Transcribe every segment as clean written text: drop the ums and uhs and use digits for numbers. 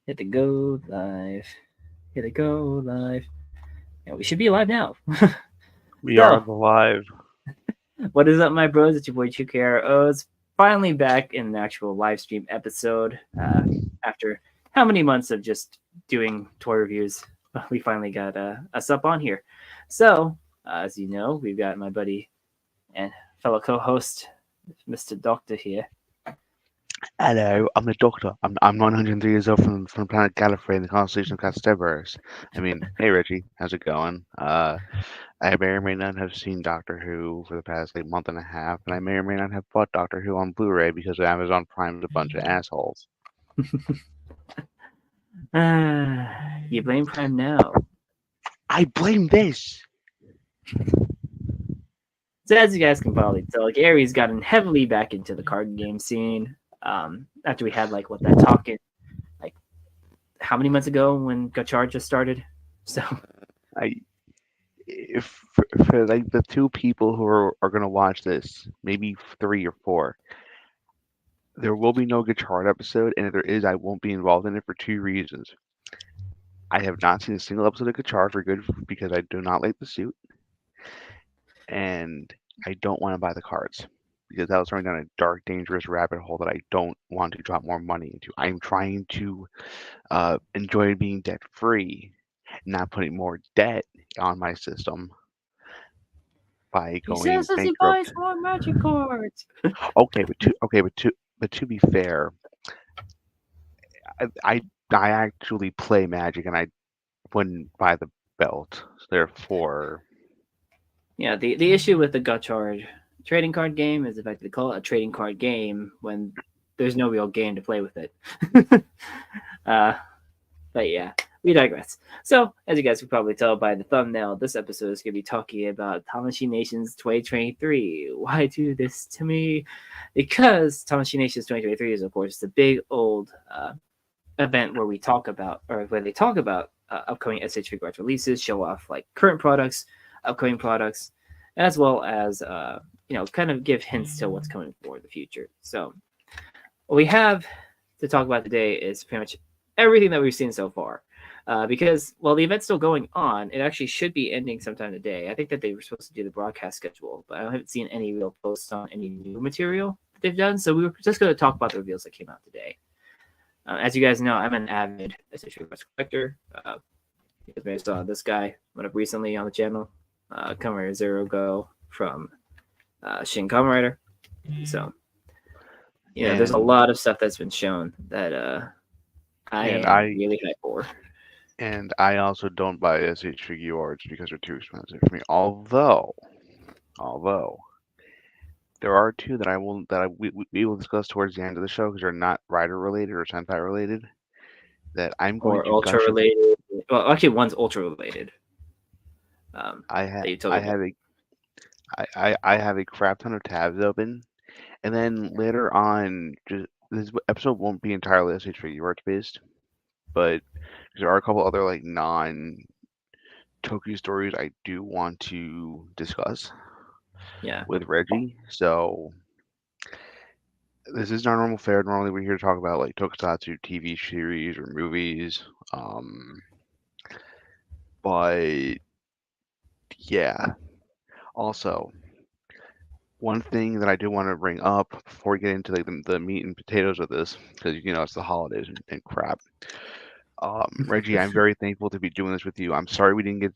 Hit the go live. Hit the go live. Yeah, we should be live now. We are So, live. what is up, my bros? It's your boy 2KRO. It's finally back in the actual live stream episode. After how many months of just doing toy reviews, we finally got us up on here. So, as you know, we've got my buddy and fellow co-host, Mr. Doctor here. Hello, I'm the Doctor. I'm 903 years old from planet Gallifrey in the constellation of Castorius. Hey Reggie, how's it going? I may or may not have seen Doctor Who for the past month and a half, and I may or may not have bought Doctor Who on Blu-ray because Amazon Prime is a bunch of assholes. You blame Prime now. I blame this. So as you guys can probably tell, Gary's gotten heavily back into the card game scene. After we had that talking like how many months ago when Gachar just started. So I if for the two people who are gonna watch this, maybe three or four, there will be no Guitar episode, and if there is, I won't be involved in it for two reasons. I have not seen a single episode of Guitar for good because I do not like the suit, and I don't want to buy the cards because that will start me down a dark, dangerous rabbit hole that I don't want to drop more money into. I'm trying to enjoy being debt free, not putting more debt on my system by he going says as he buys bankrupt. more magic cards. But to be fair, I, I I actually play Magic and I wouldn't buy the belt. Therefore, Yeah, the issue with the Gachar trading card game is the fact that they call it a trading card game when there's no real game to play with it. uh, but yeah, we digress. So, as you guys can probably tell by the thumbnail, this episode is going to be talking about Tamashii Nations 2023. Why do this to me? Because Tamashii Nations 2023 is, of course, the big old event where we talk about, or where they talk about upcoming SH Figure Arts releases, show off current products, upcoming products, as well as kind of give hints to what's coming for the future. So, what we have to talk about today is pretty much everything that we've seen so far. Because while the event's still going on, it actually should be ending sometime today. I think that they were supposed to do the broadcast schedule, but I haven't seen any real posts on any new material that they've done. So we were just going to talk about the reveals that came out today. As you guys know, I'm an avid SH collector. You guys may have saw this guy went up recently on the channel, Kamen Rider Zero Go from Shin Kamen Rider. So, there's a lot of stuff that's been shown that I am really hyped for. and I also don't buy SH Figure Arts because they're too expensive for me. Although there are two that we will discuss towards the end of the show because they're not Rider related or Sentai related. That I'm going Or to ultra gush. related. Well, actually, one's ultra related. I have that you I totally have a I have a crap ton of tabs open, and then later on, just this episode won't be entirely SH Figure Arts based, but there are a couple other non Tokyo stories I do want to discuss yeah. with Reggie. So this is our normal fare. Normally we're here to talk about tokusatsu TV series or movies. But yeah. Also, one thing that I do want to bring up before we get into the meat and potatoes of this, because it's the holidays and crap. Reggie, I'm very thankful to be doing this with you. I'm sorry we didn't get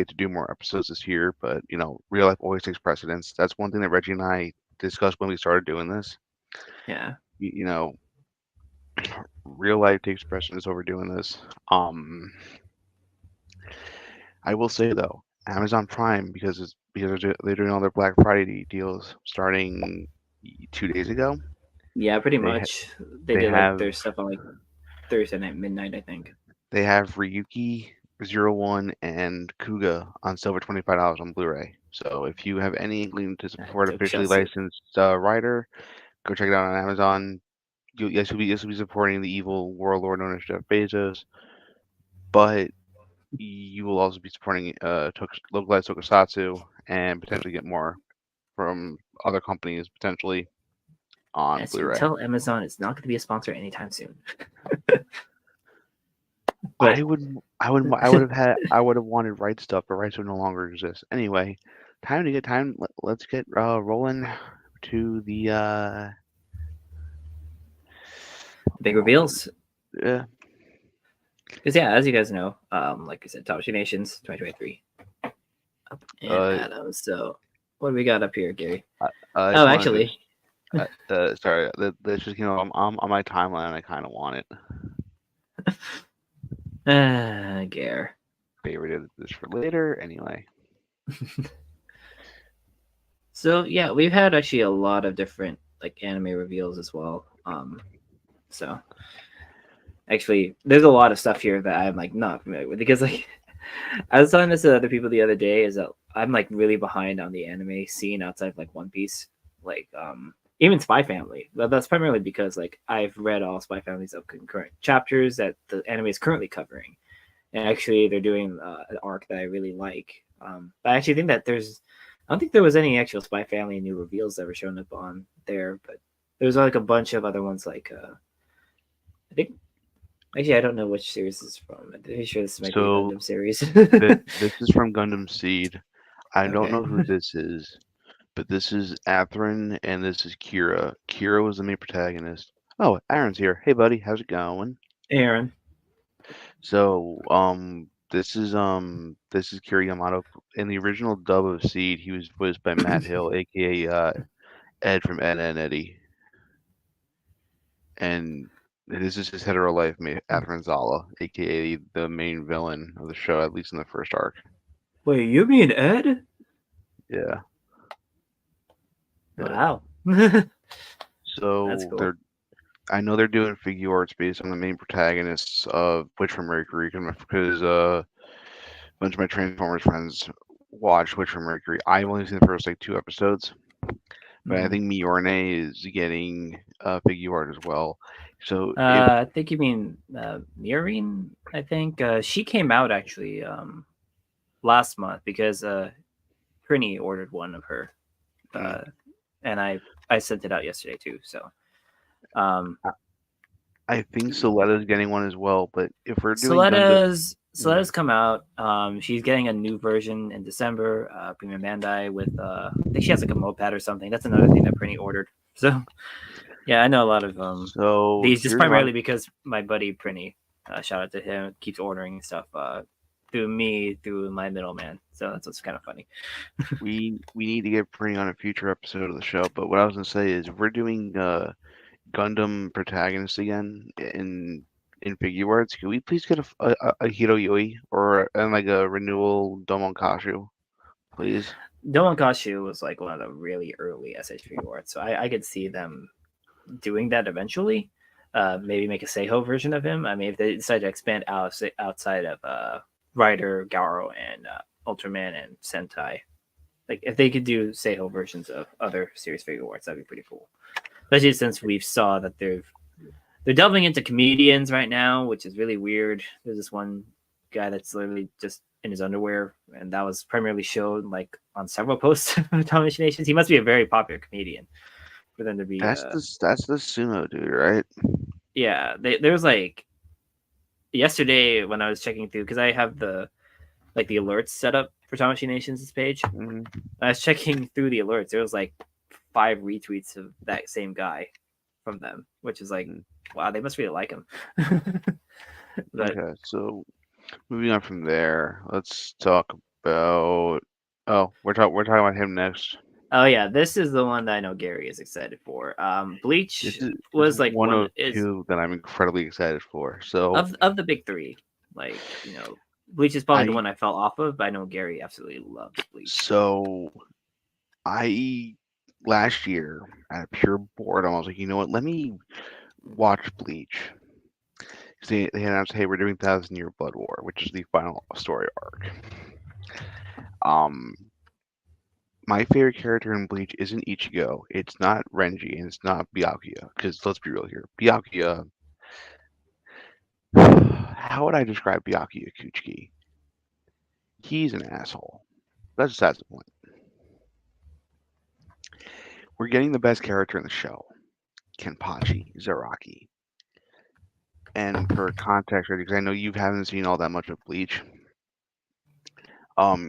to do more episodes this year, but real life always takes precedence. That's one thing that Reggie and I discussed when we started doing this. Yeah. You know, real life takes precedence over doing this. I will say though, Amazon Prime because they're doing all their Black Friday deals starting 2 days ago. Yeah, pretty They ha- much. They they did have their stuff on Thursday night, midnight, I think. they have Ryuki 01 and Kuga on sale for $25 on Blu-ray. So if you have any inkling to support officially Tokusatsu. licensed writer, go check it out on Amazon. You'll be supporting the evil warlord known as Jeff Bezos, but you will also be supporting localized tokusatsu and potentially get more from other companies potentially on As you can Blu-ray. tell, Amazon is not going to be a sponsor anytime soon. But I would have wanted right stuff, but right stuff no longer exists. Anyway, time. Let's get rolling to the big reveals. yeah. Because yeah, as you guys know, like I said, Tamashii Nations 2023 up and Uh, Adam. So what do we got up here, Gary? I Oh, just wanted actually, to. Sorry, that's just I'm on my timeline. I kind of want it. Gare. Favorited this for later. Anyway, So yeah, we've had actually a lot of different like anime reveals as well. So actually, there's a lot of stuff here that I'm like not familiar with because like I was telling this to other people the other day is that I'm like really behind on the anime scene outside of like One Piece, like even Spy Family. But that's primarily because like I've read all Spy Family's of concurrent chapters that the anime is currently covering, and actually they're doing an arc that I really like. But I actually think that I don't think there was any actual Spy Family new reveals that were shown up on there, but there's like a bunch of other ones like I think actually I don't know which series this is from. I'm pretty sure this might be a so Gundam series. this is from Gundam Seed. I don't Okay. know who this is, but this is Athrun and this is Kira. Kira was the main protagonist. Oh, Aaron's here. Hey, buddy, how's it going? Aaron. So, this is Kira Yamato. In the original dub of Seed, he was voiced by Matt Hill, aka Ed from Ed, Ed and Eddie, and this is his hetero life mate, Athrun Zala, aka the main villain of the show, at least in the first arc. Wait, you mean Ed? Yeah, yeah. Wow. That's So cool. I know they're doing figure arts based on the main protagonists of Witch from Mercury because a bunch of my Transformers friends watch Witch from Mercury. I've only seen the first like 2 episodes, but I Mhm. think Miorne is getting figure art as well. So if I think you mean Mireen. I think she came out actually last month because Prinny ordered one of her, mm, uh, and I sent it out yesterday too. So um, I think Soletta's getting one as well, but if we're doing Gundam, Soletta's come out. She's getting a new version in December. Premium Bandai with I think she has like a moped or something. That's another thing that Prinny ordered. So yeah, I know a lot of so these just here's my primarily because my buddy Prinny, shout out to him, keeps ordering stuff through me through my middleman. So that's what's kind of funny. we need to get Prinny on a future episode of the show. But what I was gonna say is if we're doing Gundam protagonists again in figure arts, can we please get a Hiroyui or and like a renewal Domon Kashu, please? Doan Kashu was like one of the really early SH3 awards, so I could see them doing that eventually. Maybe make a Seiho version of him. I mean, if they decide to expand outside of Rider, Garo, and Ultraman and Sentai, like if they could do Seiho versions of other series figure awards, that'd be pretty cool. Especially since we've saw that they're delving into comedians right now, which is really weird. There's this one guy that's literally just in his underwear, and that was primarily shown like on several posts of Tamashii Nations. He must be a very popular comedian for them to be. That's the sumo dude, right? Yeah, there was like yesterday when I was checking through because I have the like the alerts set up for Tamashii Nations' page. Mm, I was checking through the alerts. There was like 5 retweets of that same guy from them, which is like, mm. wow, they must really like him. But Okay, so moving on from there, let's talk about. Oh, we're talking about him next. oh yeah, this is the one that I know Gary is excited for. This Bleach is was like one one of is two that I'm incredibly excited for. So of the big three. Like Bleach is probably the I one I fell off of, but I know Gary absolutely loves Bleach. so I last year out of pure boredom, I was like, you know what? Let me watch Bleach. 'Cause they announced, hey, we're doing Thousand Year Blood War, which is the final story arc. Um, my favorite character in Bleach isn't Ichigo. It's not Renji, and it's not Byakuya. Because let's be real here, Byakuya. How would I describe Byakuya Kuchiki? He's an asshole. That's just the point. We're getting the best character in the show, Kenpachi Zaraki. And for context, because I know you haven't seen all that much of Bleach,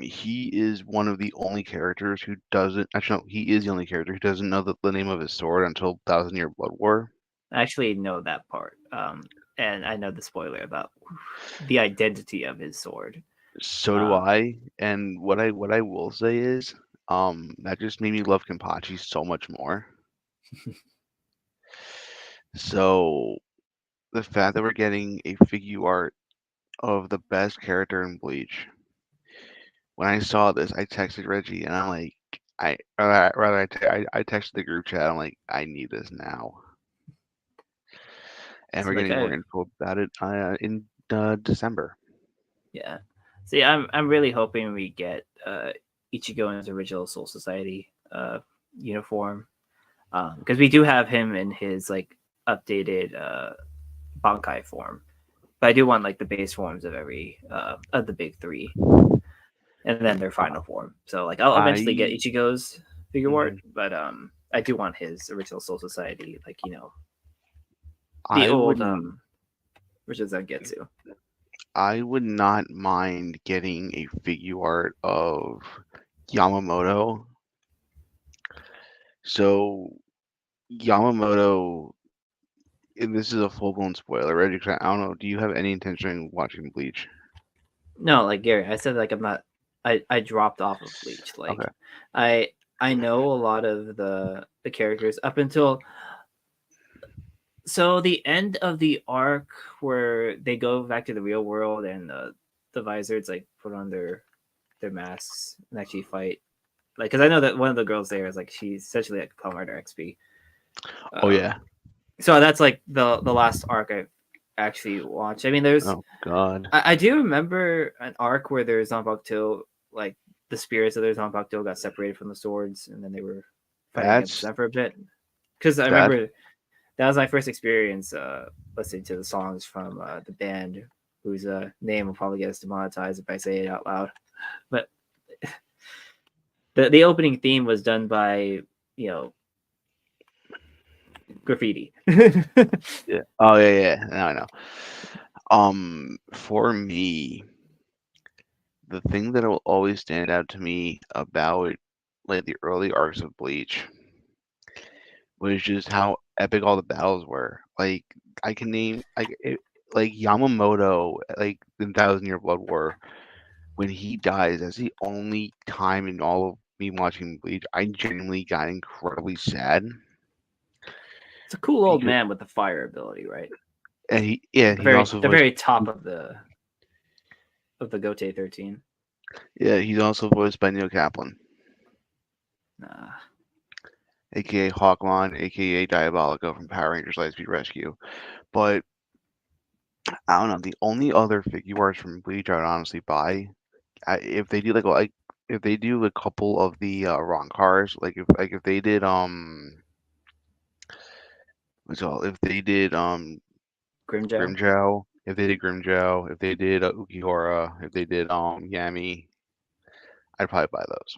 he is one of the only characters who doesn't. Actually, no, he is the only character who doesn't know the name of his sword until Thousand Year Blood War. I actually know that part. And I know the spoiler about the identity of his sword. So do Um, I. And what I will say is, that just made me love Kenpachi so much more. So the fact that we're getting a figure art of the best character in Bleach. When I saw this, I texted Reggie and I'm like, I texted the group chat. I'm like, I need this now, and so we're like getting more info about it in December. yeah. See, I'm really hoping we get Ichigo in his original Soul Society uniform, because we do have him in his like updated Bankai form, but I do want like the base forms of every of the big three, and then their final form. So like I'll eventually get I Ichigo's figure art, mhm. but I do want his original Soul Society, like the I old wouldn't. which is Zangetsu. I would not mind getting a figure art of Yamamoto. So Yamamoto, and this is a full blown spoiler, Reggie. 'Cause I don't know. Do you have any intention of watching Bleach? No, like Gary, I said like I'm not. I dropped off of Bleach. Okay. Like I I know a lot of the characters up until so the end of the arc where they go back to the real world and the Vizards like put on their masks and actually fight. Like, because I know that one of the girls there is like she's essentially like a Commander XP. Oh yeah. So that's like the last arc I actually watched. I mean, there's Oh God. I do remember an arc where there's Zanpakuto, like the spirits of their Zanpakuto got separated from the swords, and then they were fighting against That's them for a bit. Because I that. remember that was my first experience listening to the songs from the band, whose name will probably get us demonetized if I say it out loud. But the opening theme was done by you know graffiti. Yeah. Oh yeah, yeah. No, I know. For me, the thing that will always stand out to me about like the early arcs of Bleach was just how epic all the battles were. Like I can name like Yamamoto, like in Thousand Year Blood War, when he dies. That's the only time in all of me watching Bleach I genuinely got incredibly sad It's a cool old because man with the fire ability, right? and yeah, The he's very also the voiced very top of the Gote 13. yeah, he's also voiced by Neil Kaplan, Nah. aka Hawkman, aka Diabolico from Power Rangers Lightspeed Rescue. But I don't know. The only other figure arts from Bleach I would honestly buy, if they do like if they do a couple of the wrong cars, like if they did what's all if they did Grimjow. Grimjow, if they did Grimjow, if they did Ukihara, if they did Yami, I'd probably buy those.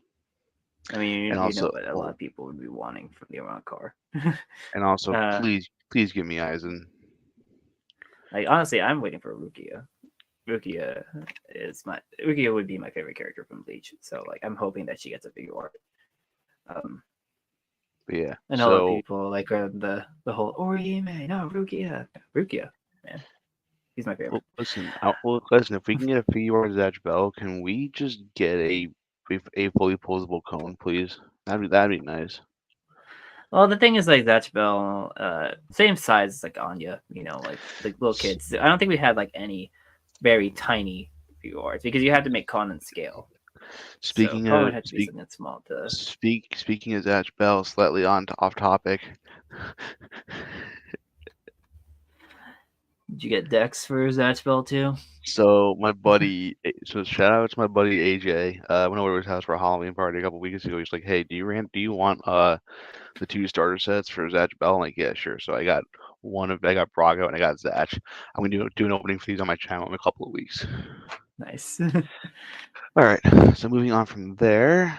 I mean, And you know also what a lot of people would be wanting from the Iran car. uh, please give me Aizen. like honestly, I'm waiting for Rukia. Rukia would be my favorite character from Bleach. So like, I'm hoping that she gets a figure art. Um, But yeah, I know a lot of so people like the whole Orihime, no Rukia, man, he's my favorite. listen. If we can get a figure art of Zatch Bell, can we just get a fully posable cone, please? That'd be nice. Well, the thing is, like Zatch Bell, same size as like Anya, like little S- kids. I don't think we had like any very tiny figure arts because you had to make Conan scale. So Speaking probably of would have to be something small to. speaking of Zatch Bell, slightly on to off topic. Did you get decks for Zatch Bell too? So my buddy, so shout out to my buddy AJ. I went over to his house for a Halloween party a couple weeks ago. He's like, "Hey, do you want the two starter sets for Zatch Bell?" I'm like, "Yeah, sure." So I got Brago and I got Zatch. I'm gonna do an opening for these on my channel in a couple of weeks. Nice. All right. So moving on from there,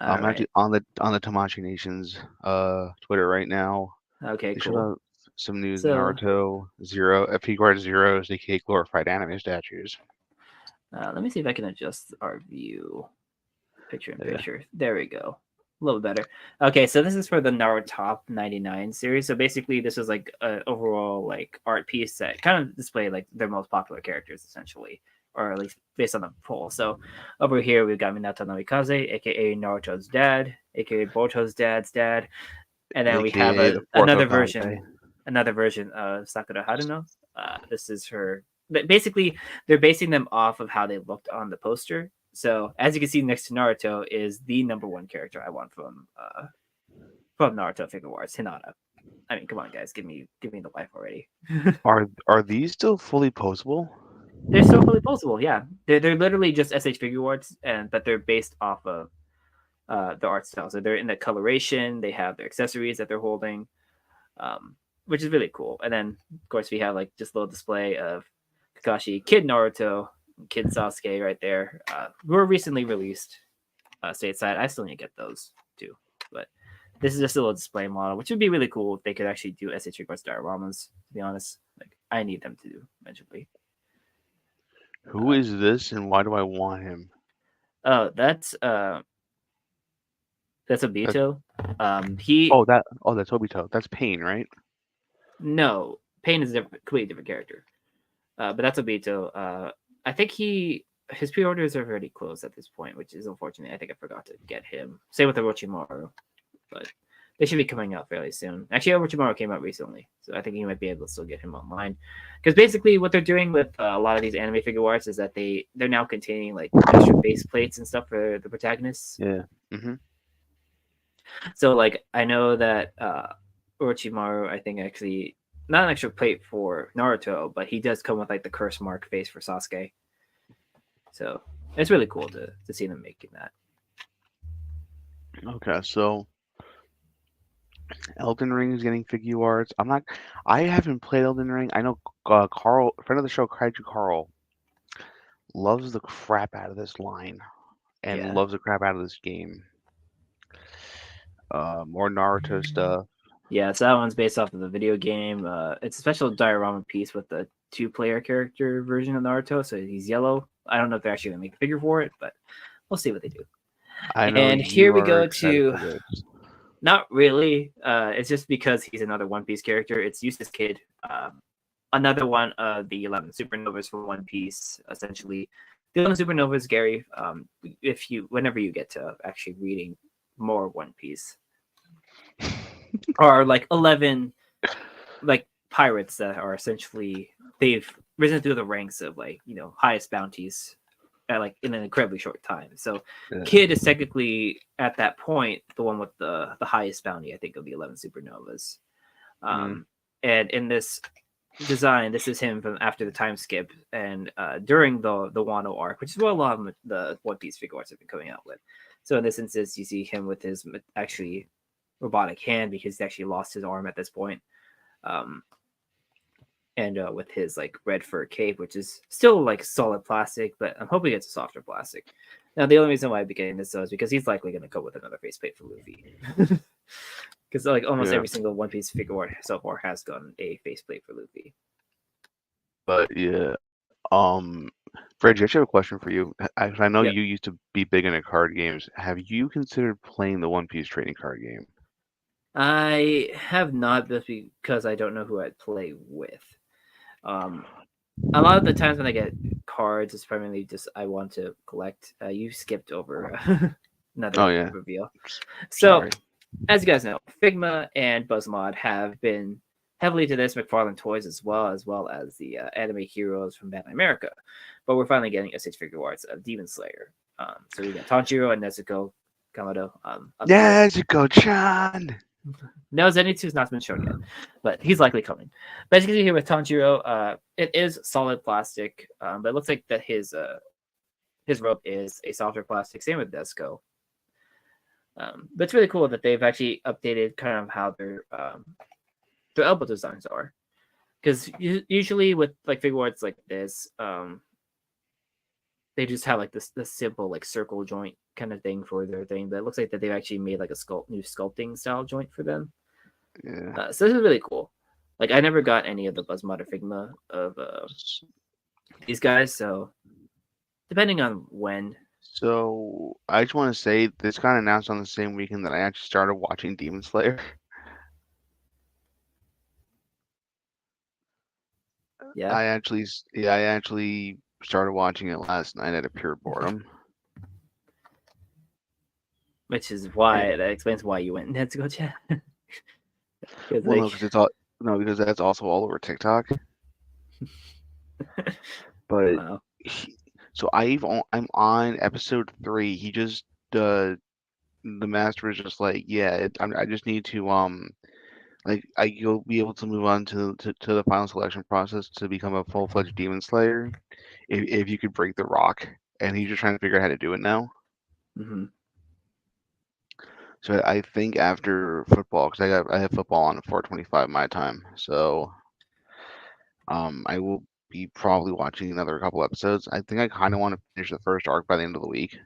All I'm actually right. on the Tamashii Nations Twitter right now. Okay. They should Cool. have Some news: So Naruto Zero, figure Zeros, aka glorified anime statues. let me see if I can adjust our view. Picture in Yeah. picture. There we go. A little better. Okay, so this is for the Naruto Top 99 series. So basically, this is like an overall like art piece that kind of display like their most popular characters essentially, or at least based on the poll. So over here we've got Minato Namikaze, aka Naruto's dad, aka Boruto's dad's dad, and then we have AKA the fourth another Hokage. version of Sakura Haruno. This is her. But basically, they're basing them off of how they looked on the poster. So as you can see next to Naruto is the number one character I want from Naruto figure arts, Hinata. I mean, come on, guys, give me the life already. Are these still fully posable? They're still fully posable, yeah. They're literally just SH figure arts, but they're based off of the art style. So they're in the coloration. They have their accessories that they're holding, which is really cool. And then, of course, we have like just a little display of Kakashi, Kid Naruto, Kid Sasuke right there, who were recently released stateside. I still need to get those too, but this is just a little display model, which would be really cool if they could actually do SH regards dioramas. To be honest, like I need them to do eventually. Who is this, and why do I want him? Oh, that's Obito. That's Obito. That's Pain, right? No, Pain is a completely different character. But that's Obito. I think his pre-orders are already closed at this point, which is unfortunate. I think I forgot to get him. Same with Orochimaru, but they should be coming out fairly soon. Actually, Orochimaru came out recently, so I think you might be able to still get him online. Because basically, what they're doing with a lot of these anime figure arts is that they're now containing like extra base plates and stuff for the protagonists. Yeah. Mm-hmm. So like I know that Orochimaru, I think actually not an extra plate for Naruto, but he does come with like the curse mark face for Sasuke. So it's really cool to see them making that. Okay, so Elden Ring is getting figure arts. I haven't played Elden Ring. I know Carl, friend of the show, Kaiju Carl, loves the crap out of this line and Yeah. loves the crap out of this game. More Naruto stuff. Yeah, so that one's based off of the video game. It's a special diorama piece with the two-player character version of Naruto. So he's yellow. I don't know if they're actually gonna make a figure for it, but we'll see what they do. I know And you here we are go excited to for this. not really. It's just because he's another One Piece character. It's Eustace Kid, another one of the 11 supernovas from One Piece. Essentially, the 11 supernovas, Gary. Whenever you get to actually reading more One Piece, are like 11 like pirates that are essentially they've risen through the ranks of like highest bounties at like in an incredibly short time. So Yeah. Kid is technically at that point the one with the highest bounty, I think, of the 11 supernovas. And in this design, this is him from after the time skip and during the Wano arc, which is what a lot of the One Piece figure arts have been coming out with. So in this instance, you see him with his actually robotic hand because he actually lost his arm at this point. And with his like red fur cape, which is still like solid plastic, but I'm hoping it's a softer plastic. Now, the only reason why I'd be getting this though is because he's likely going to come with another faceplate for Luffy. Because like almost every single One Piece figure art so far has gotten a faceplate for Luffy. But yeah, Reggie, I actually have a question for you. I know Yep. you used to be big into card games. Have you considered playing the One Piece trading card game? I have not, just because I don't know who I'd play with. A lot of the times when I get cards, it's primarily just I want to collect. You skipped over another reveal. So, Sorry. as you guys know, Figma and BuzzMod have been heavily to this, McFarlane Toys as well as the anime heroes from Batman America. But we're finally getting SH figure arts of Demon Slayer. So we got Tanjiro and Nezuko Kamado. Nezuko-chan! No, Zenitsu's not been shown yet, but he's likely coming. Basically, here with Tanjiro, it is solid plastic, but it looks like that his rope is a softer plastic. Same with Nezuko. But it's really cool that they've actually updated kind of how their elbow designs are, because usually with like figure arts like this, they just have like this simple like circle joint kind of thing for their thing, but it looks like that they've actually made like a new sculpting style joint for them. Yeah. So this is really cool. Like I never got any of the Buzzmod or Figma of these guys, so depending on when. So I just want to say this got announced on the same weekend that I actually started watching Demon Slayer. Yeah, I actually started watching it last night out of pure boredom. which is And, why that explains why you went and had to go chat. Because well, like, no, because it's all no, because that's also all over TikTok. But wow. he, so I'm on episode 3. He just the master is just like, yeah, I just need to like you'll be able to move on to the final selection process to become a full-fledged demon slayer if you could break the rock, and he's just trying to figure out how to do it now. Hmm. So I think after football, because I have football on at 4:25 my time, so I will be probably watching another couple episodes. I think I kind of want to finish the first arc by the end of the week,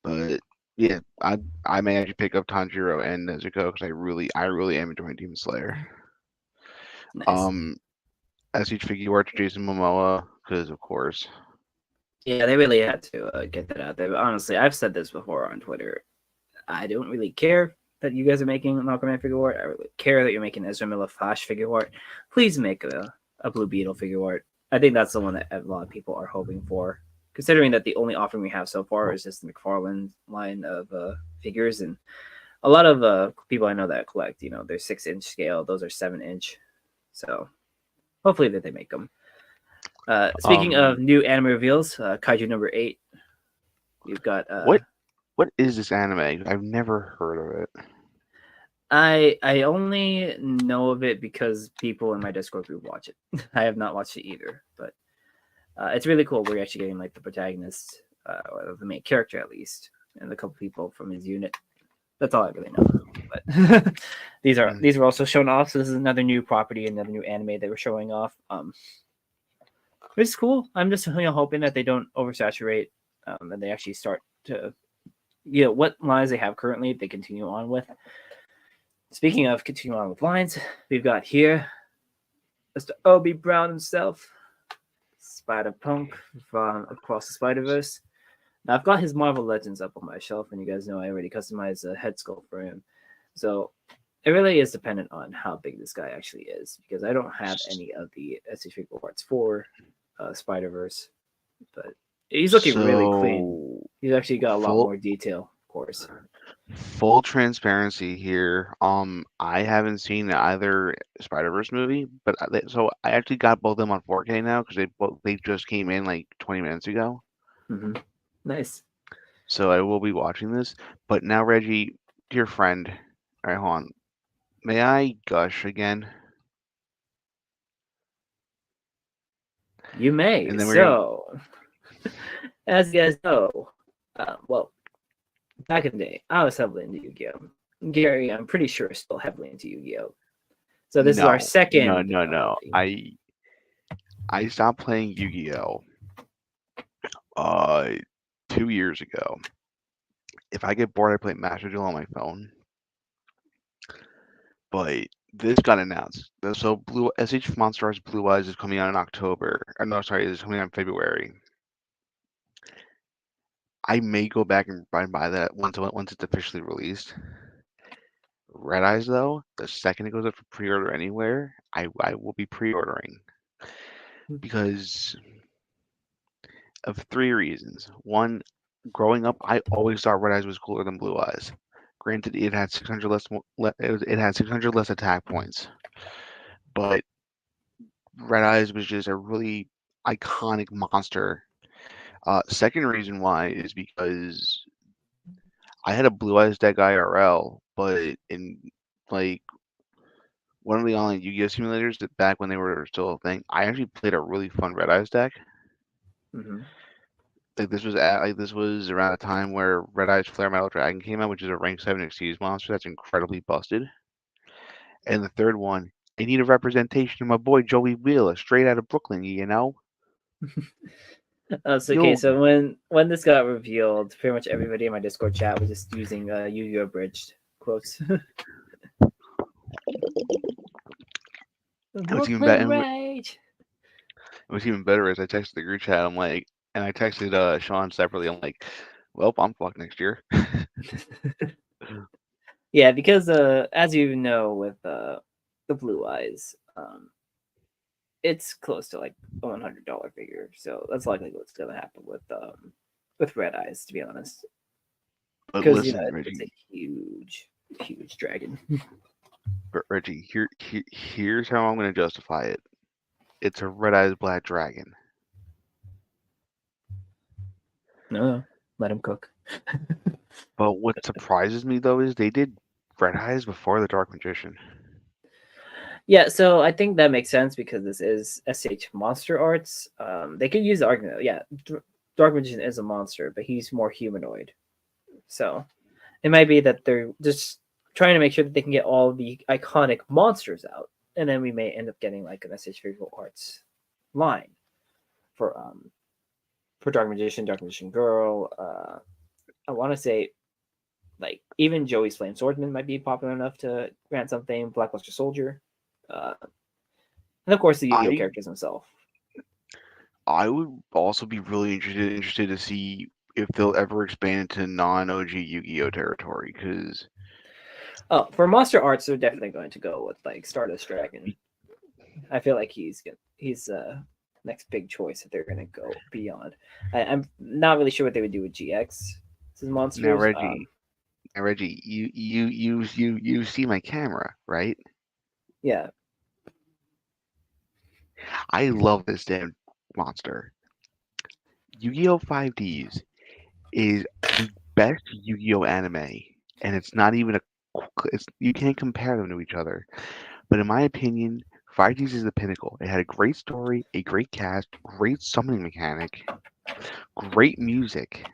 but yeah, I may actually pick up Tanjiro and Nezuko because I really am enjoying Demon Slayer. Nice. Um, as each figure art to Jason Momoa, because of course. Yeah, they really had to get that out there. But honestly, I've said this before on Twitter. I don't really care that you guys are making an Aquaman figure art. I really care that you're making Ezra Miller Flash figure art. Please make a Blue Beetle figure art. I think that's the one that a lot of people are hoping for, considering that the only offering we have so far is just the McFarlane line of figures, and a lot of people I know that collect, they're 6-inch scale. Those are 7-inch. So hopefully that they make them. Speaking of Um, new anime reveals, Kaiju number 8. We've got what is this anime? I've never heard of it. I only know of it because people in my Discord group watch it. I have not watched it either, but it's really cool. We're actually getting like the protagonist, or the main character at least, and a couple people from his unit. That's all I really know. But these are also shown off. So this is another new property, another new anime that we're showing off. Which is cool. I'm just hoping that they don't oversaturate, and they actually start to what lines they have currently they continue on with. Speaking of continuing on with lines, we've got here Mr. Obi Brown himself, Spider Punk from Across the Spider Verse. Now I've got his Marvel Legends up on my shelf, and you guys know I already customized a head sculpt for him. So it really is dependent on how big this guy actually is, because I don't have any of the SH figure parts for Spider Verse, but he's looking really clean. So He's actually got a lot full more detail, of course. full transparency here. I haven't seen either Spider-Verse movie, but so I actually got both of them on 4K now because they just came in like 20 minutes ago. Mm-hmm. Nice. So I will be watching this. But now, Reggie, dear friend, all right, hold on. May I gush again? You may. And then we're gonna. So, as you guys know, well, back in the day, I was heavily into Yu-Gi-Oh. Gary, I'm pretty sure, is still heavily into Yu-Gi-Oh. So this is our No, no, second. no, no. I stopped playing Yu-Gi-Oh. Uh, 2 years ago. If I get bored, I play Master Duel on my phone. But this got announced. So Blue SH Monsters Blue Eyes is coming out in October. Or no, sorry, it's coming out in February. I may go back and buy that once it's officially released. Red Eyes though, the second it goes up for pre-order anywhere, I will be pre-ordering because of 3 reasons. One, growing up, I always thought Red Eyes was cooler than Blue Eyes. Granted, it had 600 less it had 600 less attack points, but Red Eyes was just a really iconic monster. Second reason why is because I had a Blue Eyes deck IRL, but in like one of the online Yu-Gi-Oh simulators that back when they were still a thing, I actually played a really fun Red Eyes deck. Mm-hmm. This was around a time where Red Eyes Flare Metal Dragon came out, which is a rank 7 Exceeds monster that's incredibly busted. And the third one, I need a representation of my boy Joey Wheeler, straight out of Brooklyn, you know? Okay. Yo, So when this got revealed, pretty much everybody in my Discord chat was just using Yu-Gi-Oh abridged quotes. The It was even better. Brooklyn Rage. It was even better as I texted the group chat. I'm like, and I texted Sean separately. I'm like, well, I'm fucked next year. Yeah, because as you know, with the Blue Eyes, it's close to like a $100 figure. So that's likely what's gonna happen with Red Eyes, to be honest. But Because listen, it's a Reggie, huge dragon. Reggie, here's how I'm going to justify it. It's a red eyes black dragon. No, let him cook. But what surprises me though is they did red eyes before the Dark Magician. Yeah, so I think that makes sense because this is SH Monster Arts. They could use the argument. Yeah, Dark Magician is a monster, but he's more humanoid. So it might be that they're just trying to make sure that they can get all the iconic monsters out, and then we may end up getting like an SH Visual Arts line for Dark Magician, Dark Magician Girl. I want to say like even Joey's Flame Swordsman might be popular enough to grant something. Blackluster Soldier, and of course the Yu-Gi-Oh I characters themselves. I would also be really interested to see if they'll ever expand into non-OG Yu-Gi-Oh territory because Oh, for Monster Arts, they're definitely going to go with like Stardust Dragon. I feel like he's next big choice if they're gonna go beyond. I'm not really sure what they would do with GX. This is now monsters. Reggie, you see my camera, right? Yeah, I love this damn monster. Yu-Gi-Oh! 5Ds is the best Yu-Gi-Oh! Anime, and it's not even you can't compare them to each other. But in my opinion, 5Ds is the pinnacle. It had a great story, a great cast, great summoning mechanic, great music,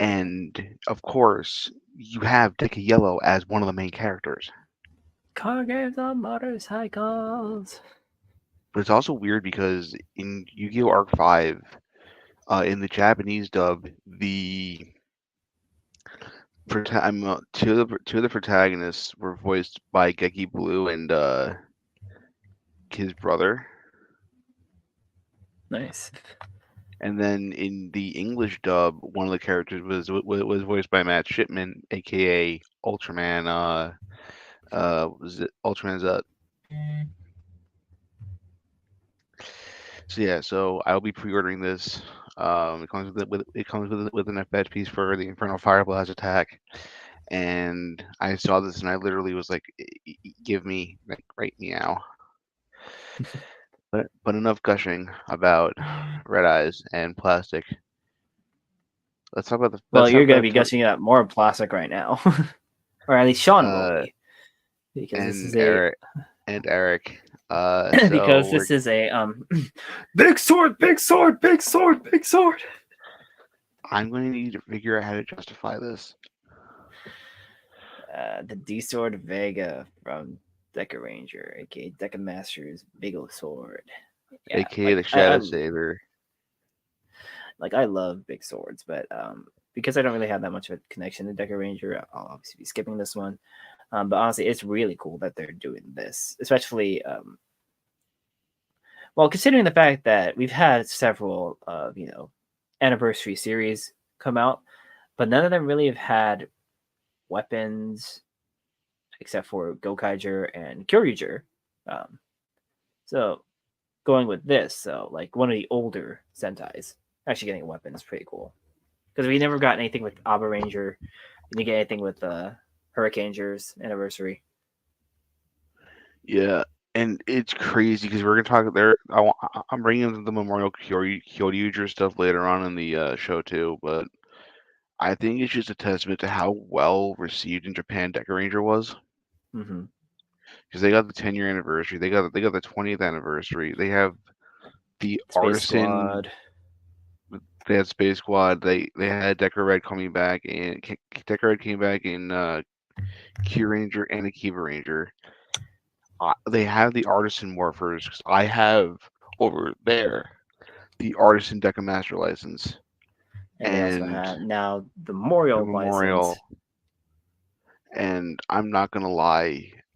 and of course, you have Deca Yellow as one of the main characters. car games on motorcycles. But it's also weird because in Yu-Gi-Oh! Arc 5, in the Japanese dub, two of the protagonists were voiced by Geki Blue and his brother. Nice. And then in the English dub, one of the characters was voiced by Matt Shipman, aka Ultraman. Was it Ultraman Zut? So yeah, so I'll be pre-ordering this. It comes with an FX piece for the Infernal Fire Blast attack, and I saw this and I literally was like, "Give me like right meow." But enough gushing about red eyes and plastic. Well, Let's talk you're gonna about be gushing up more plastic right now, or at least Sean will uh be, because this and is a Eric. because So we're this is a big sword, big sword, big sword, big sword. I'm going to need to figure out how to justify this. The D Sword Vega from Deca Ranger, aka Deca Master's Big Ol' Sword. Yeah, AKA the Shadow Saber. I love big swords, but because I don't really have that much of a connection to Deca Ranger, I'll obviously be skipping this one. But honestly, it's really cool that they're doing this, especially well, considering the fact that we've had several anniversary series come out, but none of them really have had weapons except for Gokaiger and Kyoryuger. Um, so going with this, so like one of the older Sentais actually getting a weapon is pretty cool. Because we never got anything with Abba Ranger. We didn't get anything with Hurricanegers anniversary. Yeah, and it's crazy because we're gonna talk there. I'm bringing the Memorial Kyoryuger stuff later on in the show too, but I think it's just a testament to how well received in Japan Deca Ranger was. Mm-hmm. Because they got the 10-year anniversary, they got the 20th anniversary. They have the Space artisan. Squad. They had Space Squad. They had Deca Red coming back, and Deca Red came back in Q Ranger and Akiva Ranger. They have the artisan morphers. I have over there the artisan Deca Master license And they also and have now the the Memorial license. Memorial. And I'm not gonna lie,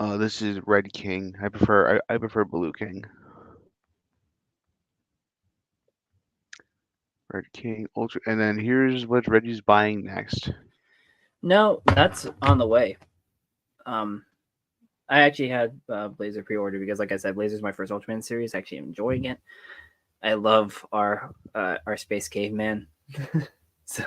This is Red King. I prefer Blue King. Red King Ultra, and then here's what Reggie's buying next. No, that's on the way. I actually had Blazer pre-order because, like I said, Blazer's my first Ultraman series. Actually, enjoying it. I love our space caveman. So,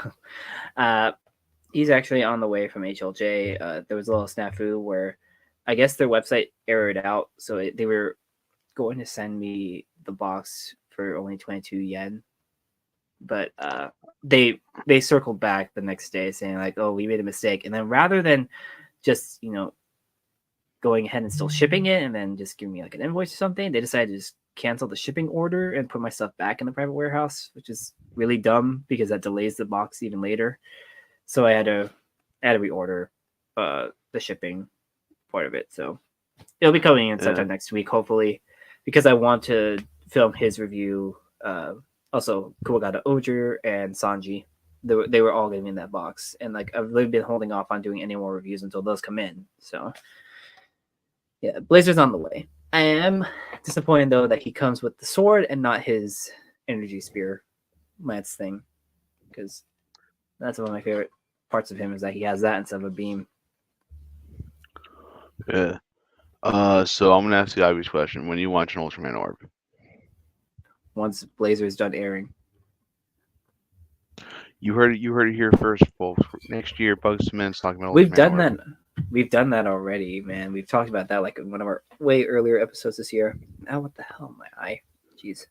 he's actually on the way from HLJ. There was a little snafu where I guess their website errored out, so they were going to send me the box for only 22 yen, but they circled back the next day saying like, "Oh, we made a mistake," and then rather than just going ahead and still shipping it and then just giving me like an invoice or something, they decided to just cancel the shipping order and put my stuff back in the private warehouse, which is really dumb because that delays the box even later. So I had to reorder the shipping part of it. So it'll be coming in sometime next week, hopefully, because I want to film his review. Also, Kuwagata Oger and Sanji, they were all going to be in that box, and like I've really been holding off on doing any more reviews until those come in. So yeah, Blazer's on the way. I am disappointed though that he comes with the sword and not his energy spear lance thing, because that's one of my favorite parts of him is that he has that instead of a beam. Yeah. So I'm gonna ask the obvious question: when you watch an Ultraman Orb? Once Blazer is done airing. You heard it here first, folks. Next year, Bugz2Men's talking about We've Ultraman done Orb. that. We've done that already, man. We've talked about that like in one of our way earlier episodes this year. Oh, what the hell, my eye? Jeez.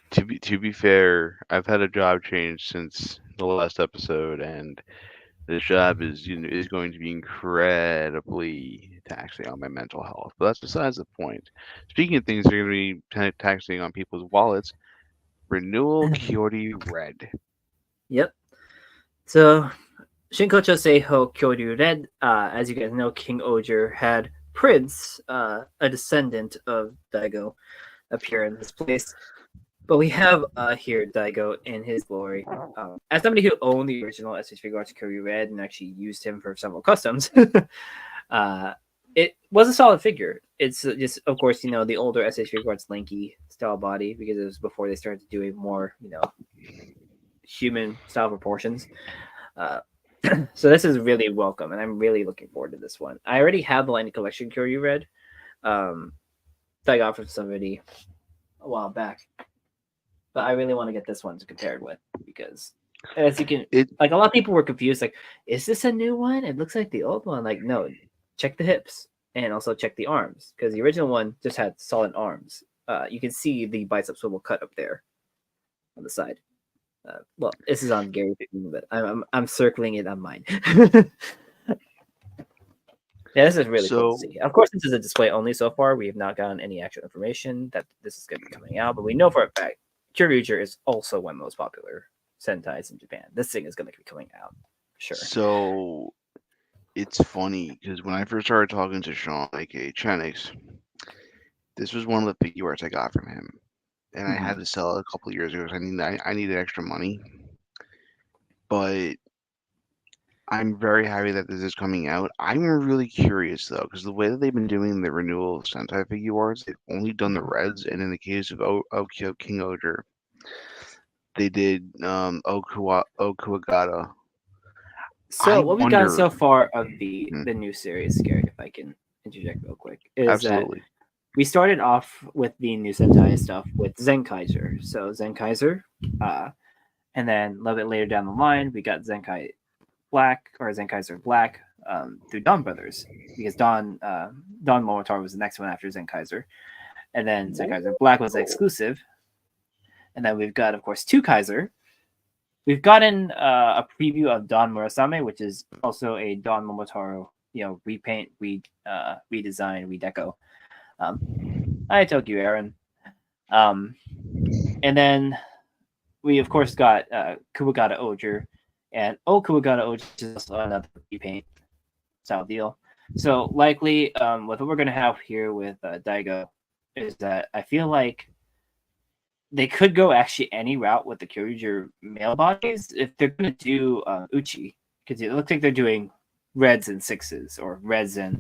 To be fair, I've had a job change since the last episode, and this job is is going to be incredibly taxing on my mental health. But that's besides the point. Speaking of things that are going to be taxing on people's wallets, renewal Kyoryu Red. Yep. So Shinkocho Seiho Kyoryu Red, as you guys know, King Oger had Prince, a descendant of Daigo, appear in this place. But we have here Daigo in his glory. As somebody who owned the original SH Figuarts Kyoryu Red and actually used him for several customs, it was a solid figure. It's just, of course, the older SH Figuarts lanky style body because it was before they started doing more, human style proportions. So this is really welcome, and I'm really looking forward to this one. I already have the Lightning Collection Kyoryu Red that I got from somebody a while back, but I really want to get this one to compare it with because, as you can, like a lot of people were confused, like, is this a new one? It looks like the old one. Like, no, check the hips and also check the arms because the original one just had solid arms. You can see the bicep swivel cut up there on the side. Well, this is on Gary, but I'm circling it on mine. Yeah, this is really cool to see. Of course, this is a display only so far. We have not gotten any actual information that this is going to be coming out, but we know for a fact Kyoryuger is also one of the most popular Sentais in Japan. This thing is going to be coming out, sure. So it's funny because when I first started talking to Sean, aka Chenix, this was one of the figure arts I got from him, and I had to sell it a couple of years ago because I needed extra money. But I'm very happy that this is coming out. I'm really curious though, because the way that they've been doing the renewal of Sentai figure arts, they've only done the reds, and in the case of King Oger, they did Okuwagata. So what we've got so far of the new series, Gary, if I can interject real quick, is that we started off with the new Sentai stuff with Zenkaiser. So Zenkaiser, and then a little bit later down the line, we got Zenkai Black or Zenkaiser Black through Dawn Brothers because Dawn Momotaro was the next one after Zenkaiser, and then Zenkaiser Black was the exclusive, and then we've got, of course, 2 Kaiser. We've gotten a preview of Dawn Murasame, which is also a Dawn Momotaro, repaint, redesign, redeco. I told you, Aaron. And then we, of course, got Kuwagata Oger, and Kuwagata Oger is also another repaint style deal. So likely, what we're going to have here with Daigo is that I feel like they could go actually any route with the Kyoryuger male bodies if they're going to do Uchi, because it looks like they're doing reds and 6s or reds and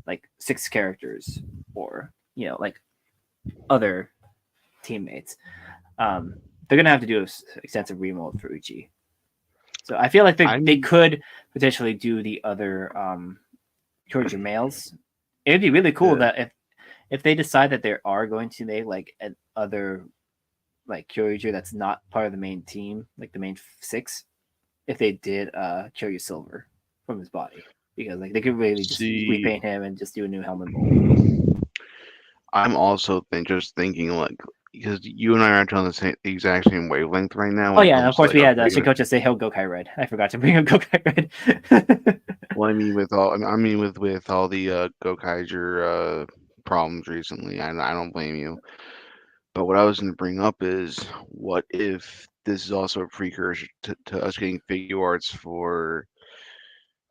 like 6 characters or like other teammates, they're gonna have to do an extensive remold for Uchi. So I feel like they could potentially do the other Kyoryuger males. It'd be really cool that if they decide that they are going to make like an other like Kyoryuger that's not part of the main team, like the main 6, if they did Kyoryu Silver from his body, because like they could really just repaint him and just do a new helmet mold. I'm also thinking like, because you and I are on the exact same wavelength right now. Oh yeah, and of course we had Shinkocha Seiho Gokai Red. I forgot to bring up Gokai Red. Well, I mean with all the Gokaiger problems recently, I don't blame you. But what I was going to bring up is, what if this is also a precursor to us getting figure arts for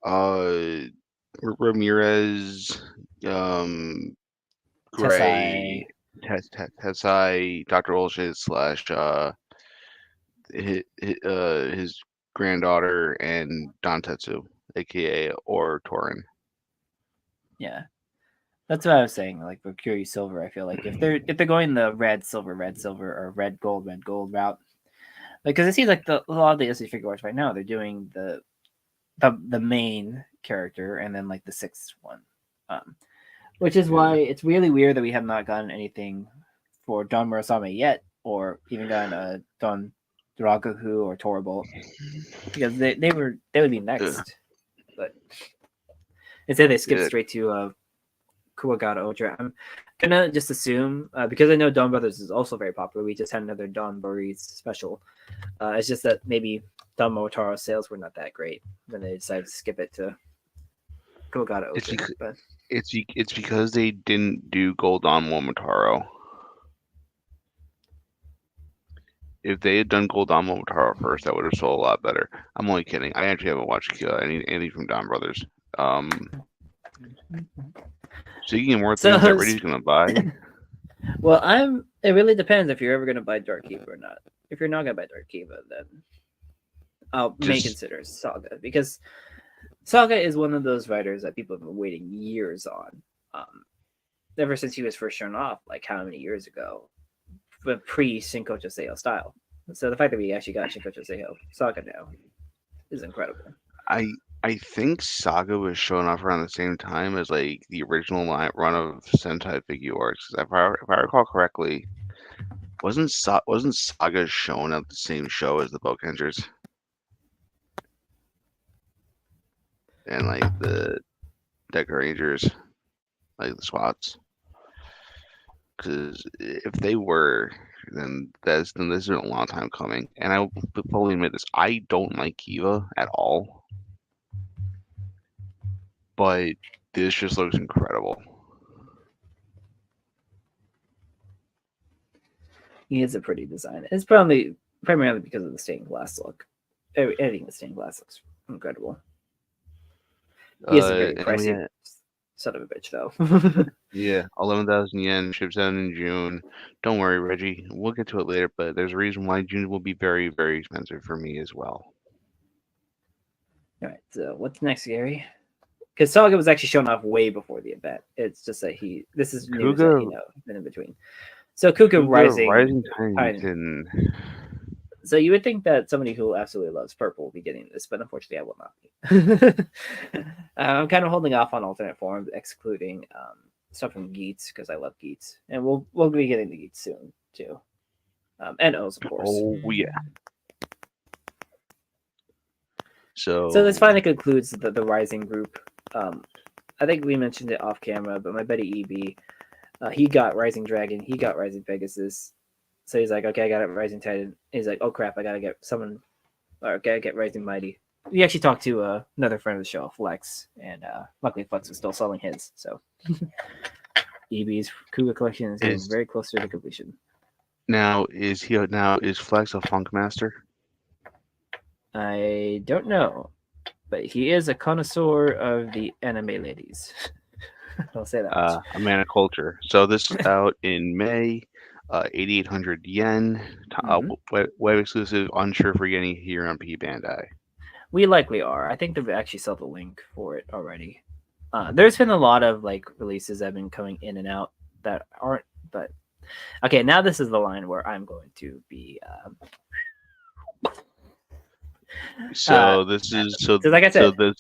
Ramirez, Gray, Tessai, Dr. Olshit / his granddaughter, and Dantetsu, aka or Torin. Yeah, that's what I was saying. Like for Kyoryu Silver, I feel like if they're going the red silver or red gold route, like because it seems like a lot of the SC figure arts right now they're doing the main character and then like the 6th one, which is why it's really weird that we have not gotten anything for Don Murasame yet, or even gotten a Don Dragahu or Torbolt, because they would be next, but instead they skipped straight to Kuwagata Ultra. I'm gonna just assume because I know Dawn Brothers is also very popular. We just had another Dawn Burries special. It's just that maybe Dawn Momotaro's sales were not that great when they decided to skip it to Kuwagata Ultra. It's because they didn't do Gold on Momotaro. If they had done Gold on Momotaro first, that would have sold a lot better. I'm only kidding. I actually haven't watched anything from Dawn Brothers. Speaking of more things that Reggie's gonna buy. Well, it really depends if you're ever gonna buy Dark Kiva or not. If you're not gonna buy Dark Kiva, then may consider Saga, because Saga is one of those writers that people have been waiting years on. Ever since he was first shown off, like how many years ago, but pre Shinkocho Seiho style. So the fact that we actually got Shinkocho Seiho Saga now is incredible. I think Saga was shown off around the same time as like the original run of Sentai figure arts. If I recall correctly, wasn't Saga shown at the same show as the Bokengers? And like the Deca Rangers, like the SWATs. Because if they were, then this is a long time coming. And I will fully admit this: I don't like Kiva at all, but this just looks incredible. He is a pretty design. It's primarily because of the stained glass look. Everything with stained glass looks incredible. He is a very pricey son of a bitch, though. Yeah, 11,000 yen, ships out in June. Don't worry, Reggie. We'll get to it later, but there's a reason why June will be very, very expensive for me as well. All right, so what's next, Gary? Because Saga was actually shown off way before the event. It's just that this is news that been in between. So Kuga Rising Titan. So you would think that somebody who absolutely loves purple will be getting this, but unfortunately I will not be. I'm kind of holding off on alternate forms, excluding stuff from Geats, because I love Geats. And we'll be getting the Geats soon, too. And O's, of course. Oh, yeah. So this finally concludes the Rising group. I think we mentioned it off camera, but my buddy EB, he got Rising Dragon, he got Rising Pegasus. So he's like, okay, I got it, Rising Titan. He's like, oh crap, I gotta get someone, or gotta get Rising Mighty. We actually talked to another friend of the show, Flex, and luckily Flex was still selling his. So EB's Kuga collection is getting very close to the completion. Now is Flex a Funk Master? I don't know, but he is a connoisseur of the anime ladies. I'll say that. A man of culture. So this is out in May. 8,800 yen. Web exclusive. Unsure if we're getting here on P Bandai. We likely are. I think they've actually sold the link for it already. There's been a lot of like releases that have been coming in and out that aren't. But okay, now this is the line where I'm going to be. So this is So like I so said,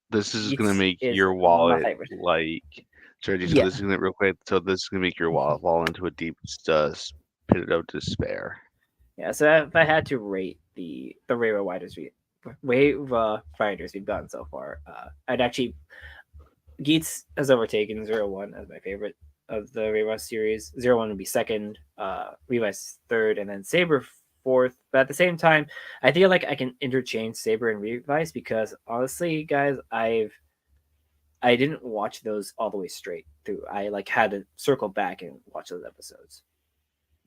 this is gonna Geats make is your my wallet favorite. like. So Reggie, so Yeah, this is gonna real quick. So this is gonna make your wallet fall into a deep pit of despair. yeah. So if I had to rate the wave riders we've gotten so far, I'd actually Geats has overtaken 01 as my favorite of the Revice series. 01 would be second, Revice third, and then Saber fourth. But at the same time, I feel like I can interchange Saber and Revice because honestly, guys, I didn't watch those all the way straight through. I like had to circle back and watch those episodes.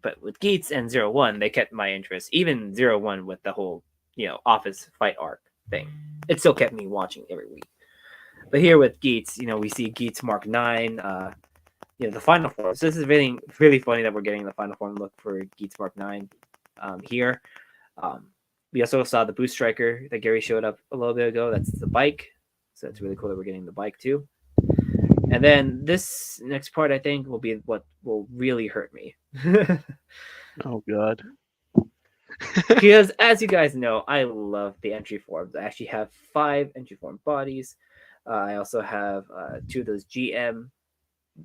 But with Geats and 01, they kept my interest. Even 01 with the whole, office fight arc thing. It still kept me watching every week. But here with Geats, we see Geats Mark 9, the final form. So this is really, really funny that we're getting the final form look for Geats Mark 9 here. We also saw the Boost Striker that Gary showed up a little bit ago. That's the bike. So it's really cool that we're getting the bike too. And then this next part, I think, will be what will really hurt me. Oh God. Because as you guys know, I love the entry forms. I actually have 5 entry form bodies. I also have 2 of those GM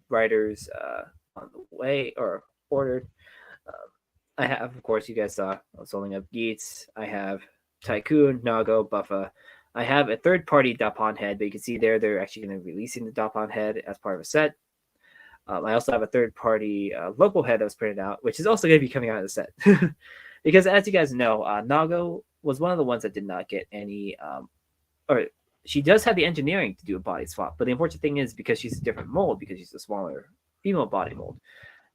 riders on the way or ordered. I have, of course, you guys saw I was holding up Geats. I have Tycoon, Nago, Buffa. I have a third-party Dapon head, but you can see there they're actually going to be releasing the Dapon head as part of a set. I also have a third-party local head that was printed out, which is also going to be coming out of the set. Because as you guys know, Nago was one of the ones that did not get any, or she does have the engineering to do a body swap. But the unfortunate thing is because she's a different mold, because she's a smaller female body mold,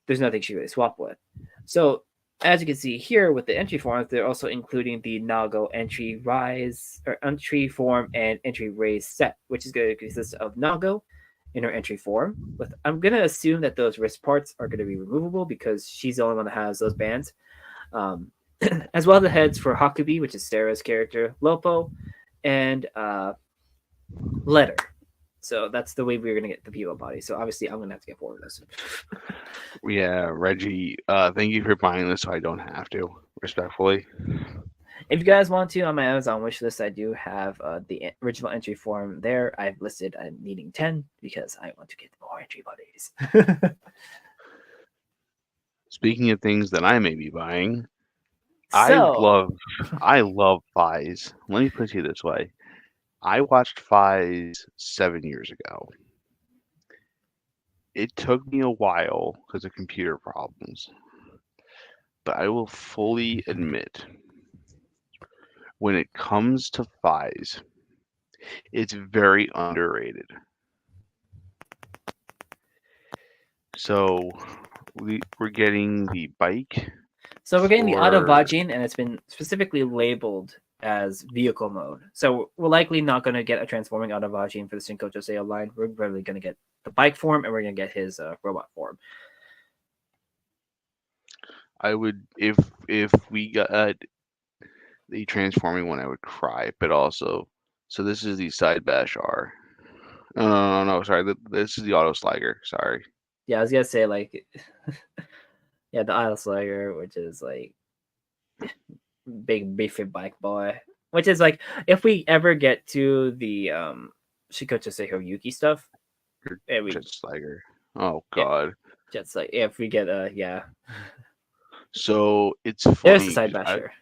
there's nothing she really swap with. So as you can see here with the entry forms, they're also including the Nago entry rise or entry form and entry raise set, which is going to consist of Nago in her entry form. With I'm going to assume that those wrist parts are going to be removable because she's the only one that has those bands. As well as the heads for Hakubi, which is Sarah's character, Lopo, and Letter. So that's the way we're going to get the people body. So obviously, I'm going to have to get 4 of those. Yeah, Reggie. Thank you for buying this, so I don't have to. Respectfully. If you guys want to, on my Amazon wish list, I do have the original entry form there. I've listed I'm needing 10 because I want to get more entry bodies. Speaking of things that I may be buying, So, I love Fies. Let me put it to you this way. I watched Fies 7 years ago. It took me a while because of computer problems, but I will fully admit, when it comes to Fies, it's very underrated. So we're getting the bike. we're getting the auto for Vajin, and it's been specifically labeled as vehicle mode. So we're likely not going to get a transforming auto Vajin for the Shinkocho Seiya line. We're probably going to get the bike form, and we're going to get his robot form. I would if we got the transforming one, I would cry. But also, so this is the side bash R. No, sorry. This is the auto slagger. Sorry. Yeah, I was going to say, like, yeah, the auto slagger, which is like big beefy bike boy. Which is like, if we ever get to the Shikocho Seiho Yuki stuff, Jet slagger. Oh yeah, God. just like if we get yeah. So it's There's the funny. side basher.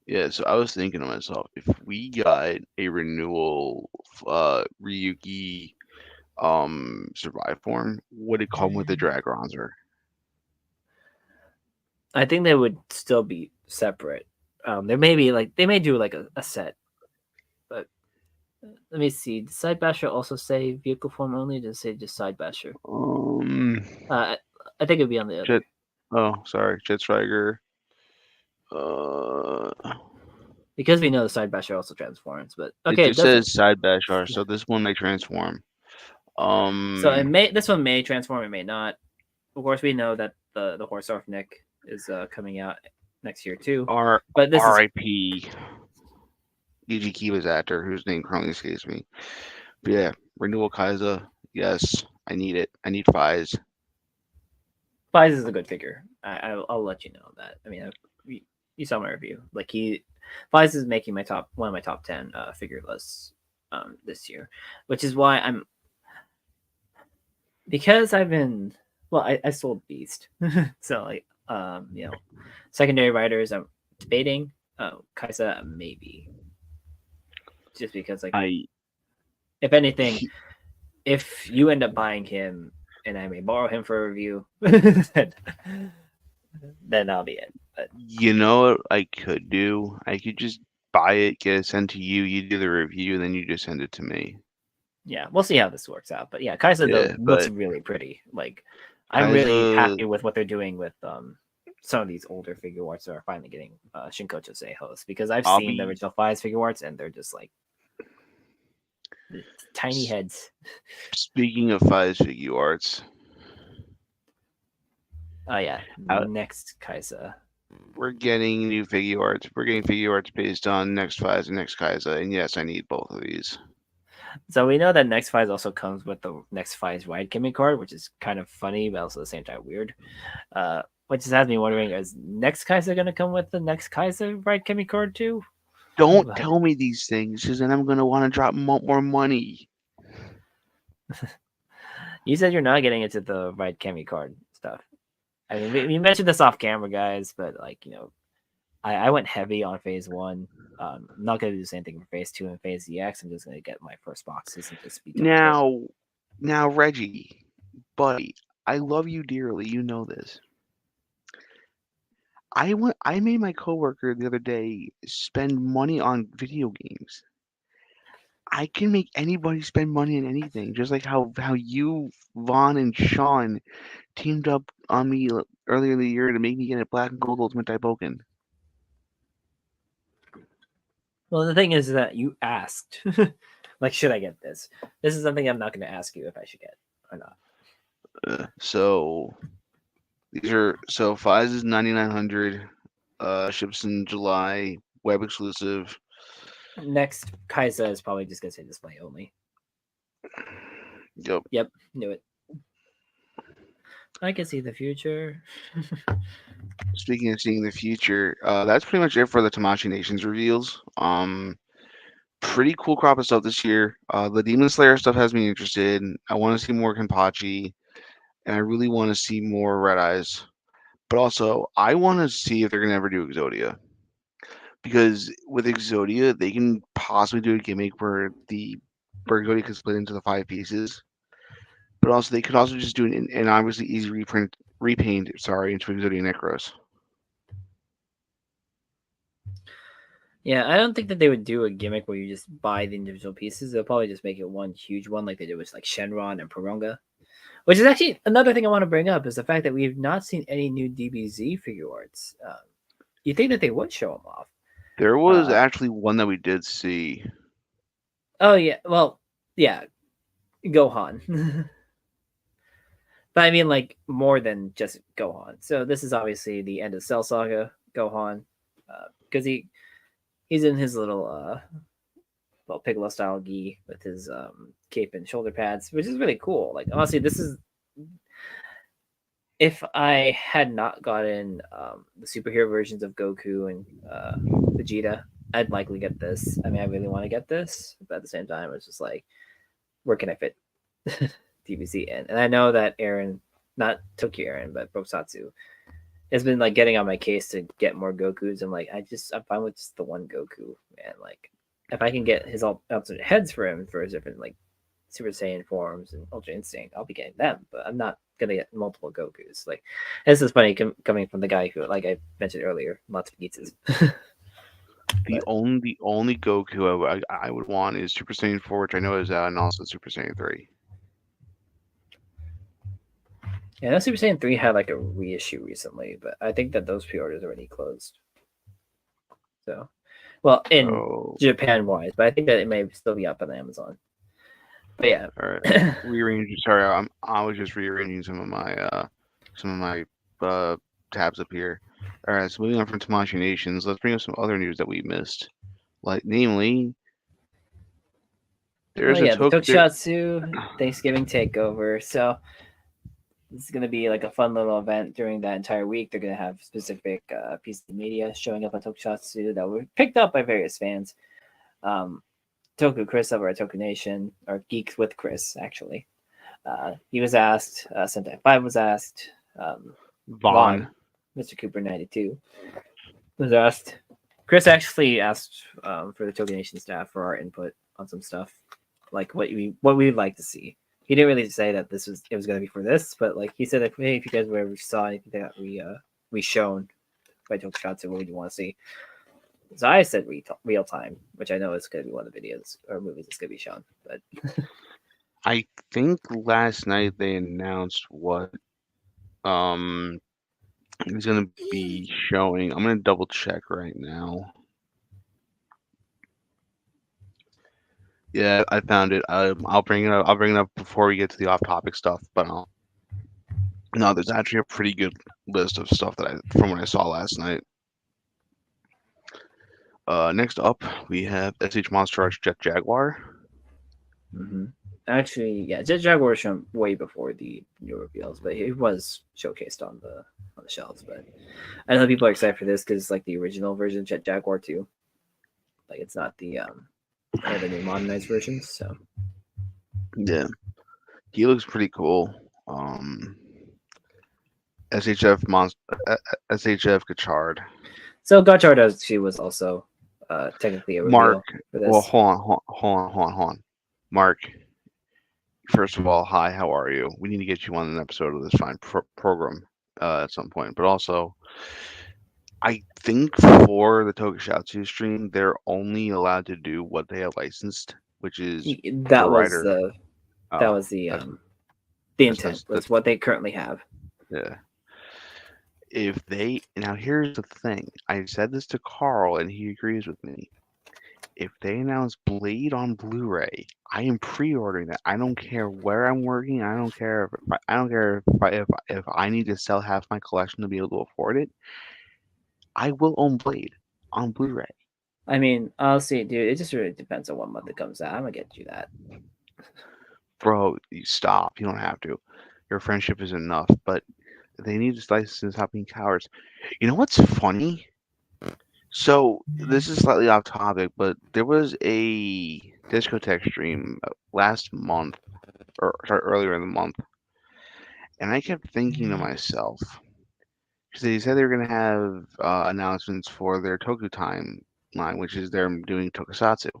Yeah, so I was thinking to myself, if we got a renewal Ryuki survive form, would it come with the drag Ronzer? I think they would still be separate. There may be like they may do like a set, but let me see. Did side basher also say vehicle form only? Did it say just side basher? I think it'd be on the other. Jet. Oh, sorry, Jet Striker. Uh, Because we know the side basher also transforms, but it okay, it just doesn't. says side bash R, so this one may transform. So it may this one may transform, it may not. Of course, we know that the horse off Nick is coming out next year too. R But this is R.I.P. Yuji Kiba's actor, whose name currently escapes me. But yeah, renewal Kaiza. Yes, I need it. I need Fies. Fies is a good figure. I'll let you know that. I mean, you saw my review. Like Fies is making my top one of my top 10 figure lists this year, which is why I'm because I've been well, I sold Beast, so like secondary riders I'm debating. Kaisa maybe just because like I if anything, he- if you end up buying him and I may borrow him for a review, then, then I'll be it. But you know what I could do? I could just buy it, get it sent to you. You do the review, and then you just send it to me. yeah, we'll see how this works out. But yeah, Kaisa though Yeah, looks but really pretty. Like I'm really Kaiser, happy with what they're doing with some of these older figure arts that are finally getting Shinkocho Seihos because I've I'll seen the be original Fives figure arts and they're just like tiny s- heads. speaking of Fies figure arts. Oh yeah, uh, next Kaisa. We're getting new figure arts. We're getting figure arts based on next Fies and next Kaiser, and yes, I need both of these. So we know that next Fives also comes with the next Fives Wide Kimmy card, which is kind of funny but also at the same time weird. Which just has me wondering: is next Kaisa gonna come with the next Kaisa Ride Kimmy card too? Don't But tell me these things, because then I'm gonna want to drop more money. you said you're not getting into the Ride Kimmy card stuff. I mean, we mentioned this off camera, guys, but like I went heavy on Phase One. I'm not gonna do the same thing for Phase Two and Phase EX. I'm just gonna get my first boxes and just be done with it. Now, now, Reggie, buddy, I love you dearly. You know this. I made my coworker the other day spend money on video games. I can make anybody spend money on anything, just like how you, Vaughn, and Sean teamed up on me earlier in the year to make me get a Black and Gold Ultimate Daiboken. Well, the thing is that you asked, like, should I get this? This is something I'm not gonna ask you if I should get or not. So these are Fies is 9,900. Ships in July. Web exclusive. Next, Kaisa is probably just gonna say display only. Yep. Yep, knew it. I can see the future. Speaking of seeing the future, that's pretty much it for the Tamashii Nations reveals. Pretty cool crop of stuff this year. The Demon Slayer stuff has me interested. I want to see more Kenpachi, and I really want to see more Red Eyes. But also, I want to see if they're gonna ever do Exodia, because with Exodia, they can possibly do a gimmick where Exodia can split into the 5 pieces. But also, they could also just do an obviously easy repaint. Sorry, into Exodia Necros. Yeah, I don't think that they would do a gimmick where you just buy the individual pieces. They'll probably just make it one huge one, like they did with like Shenron and Paronga. Which is actually another thing I want to bring up is the fact that we've not seen any new DBZ figure arts. You think that they would show them off? There was Uh, actually one that we did see. oh yeah, well, yeah, Gohan. But I mean, like more than just Gohan. So this is obviously the end of Cell Saga Gohan, because he's in his little Piccolo style gi with his cape and shoulder pads, which is really cool. Like honestly, this is if I had not gotten the superhero versions of Goku and Vegeta, I'd likely get this. I mean, I really want to get this, but at the same time, it's just like, where can I fit DBZ in? And I know that Aaron, not Tokyo Aaron, but Brosatsu, has been like getting on my case to get more Gokus. I'm like, I'm fine with just the one Goku, man. Like, if I can get his alternate heads for him for his different like Super Saiyan forms and Ultra Instinct, I'll be getting them. But I'm not gonna get multiple Gokus. Like, this is funny coming from the guy who, like I mentioned earlier, lots of pizzas. The But only Goku I would want is Super Saiyan 4, which I know is out, and also Super Saiyan 3. yeah, no Super Saiyan 3 had like a reissue recently, but I think that those pre-orders already closed. So, well, in So, Japan wise, but I think that it may still be up on Amazon. But yeah. all right, rearrange. Sorry, I was just rearranging some of my tabs up here. All right, so moving on from Tamashii Nations, let's bring up some other news that we missed. Like, namely, There's a The there. Tokusatsu Thanksgiving takeover. So it's going to be like a fun little event during that entire week. They're going to have specific pieces of media showing up on Tokusatsu that were picked up by various fans. Toku Chris over at Toku Nation, or Geeks with Chris, actually. He was asked, Sentai 5 was asked, Vaughn. Mr. Cooper 92 was asked. Chris actually asked for the Toku Nation staff for our input on some stuff, like what we'd like to see. He didn't really say that it was going to be for this, but like he said, if you guys ever saw anything that we shown by Tokusatsu, what would you want to see? So I said real time, which I know is going to be one of the videos or movies that's going to be shown. But I think last night they announced what he's gonna be showing. I'm gonna double check right now. Yeah, I found it. I'll bring it up. I'll bring it up before we get to the off-topic stuff. But no, there's actually a pretty good list of stuff that from what I saw last night. Next up, we have SH Monster Arts Jet Jaguar. mm-hmm. Actually, yeah, Jet Jaguar was shown way before the new reveals, but it was showcased on the shelves. But I know people are excited for this because it's like the original version of Jet Jaguar too. Like it's not the the new modernized versions. So Yeah, he looks pretty cool. SHF Monster, SHF Gachard. So Gotchard she was also technically a reveal Mark. for this. Well, hold on. Mark, first of all, hi, how are you? We need to get you on an episode of this fine program at some point. But also, I think for the Tokusatsu stream, they're only allowed to do what they have licensed, which is That was the intent. That's what they currently have. Yeah. If they now, here's the thing. I said this to Carl, and he agrees with me. If they announce Blade on Blu-ray, I am pre-ordering that. I don't care where I'm working. I don't care if I need to sell half my collection to be able to afford it. I will own Blade on Blu-ray. I mean, honestly, dude, it just really depends on what month it comes out. I'm gonna get you that. Bro, you stop. You don't have to. Your friendship is enough. But they need to license Stop Being Cowards. You know what's funny? So this is slightly off topic, but there was a discotheque stream last month, or sorry, earlier in the month, and I kept thinking to myself, because they said they were going to have announcements for their Toku Time line, which is they're doing Tokusatsu.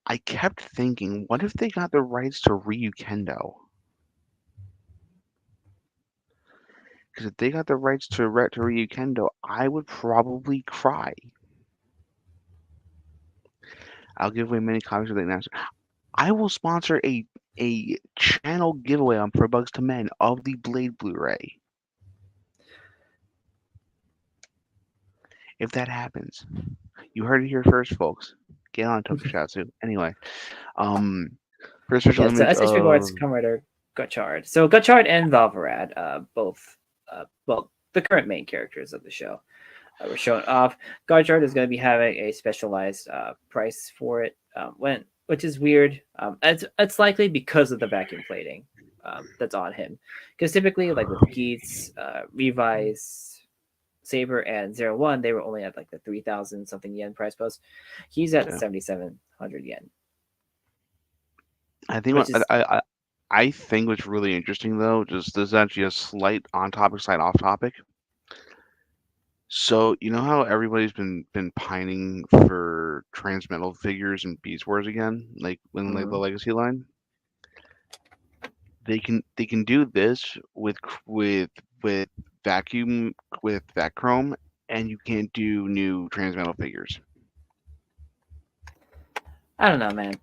I kept thinking, what if they got the rights to Ryukendo? Because if they got the rights to Ryukendo, I would probably cry. I'll give away many copies of the announcement. I will sponsor a channel giveaway for Bugz2Men of the Blade Blu-ray. If that happens, you heard it here first, folks. Get on Tokusatsu. Anyway, for a special image so SH regards Comrade Gotchard. So Gotchard and Valvarad, both, the current main characters of the show, were shown off. Gotchard is going to be having a specialized price for it, which is weird. It's likely because of the vacuum plating that's on him. Because typically, like with Geats, Levi's, Saber, and 01, they were only at like the 3,000 something yen price post. He's at 7,700 yen. I think I think what's really interesting though, just this is actually a slight on topic, slight off topic. So you know how everybody's been pining for Transmetal figures and Beast Wars again, like when like the Legacy line. They can do this with vacuum with Vachrome, and you can't do new Transmetal figures. I don't know, man.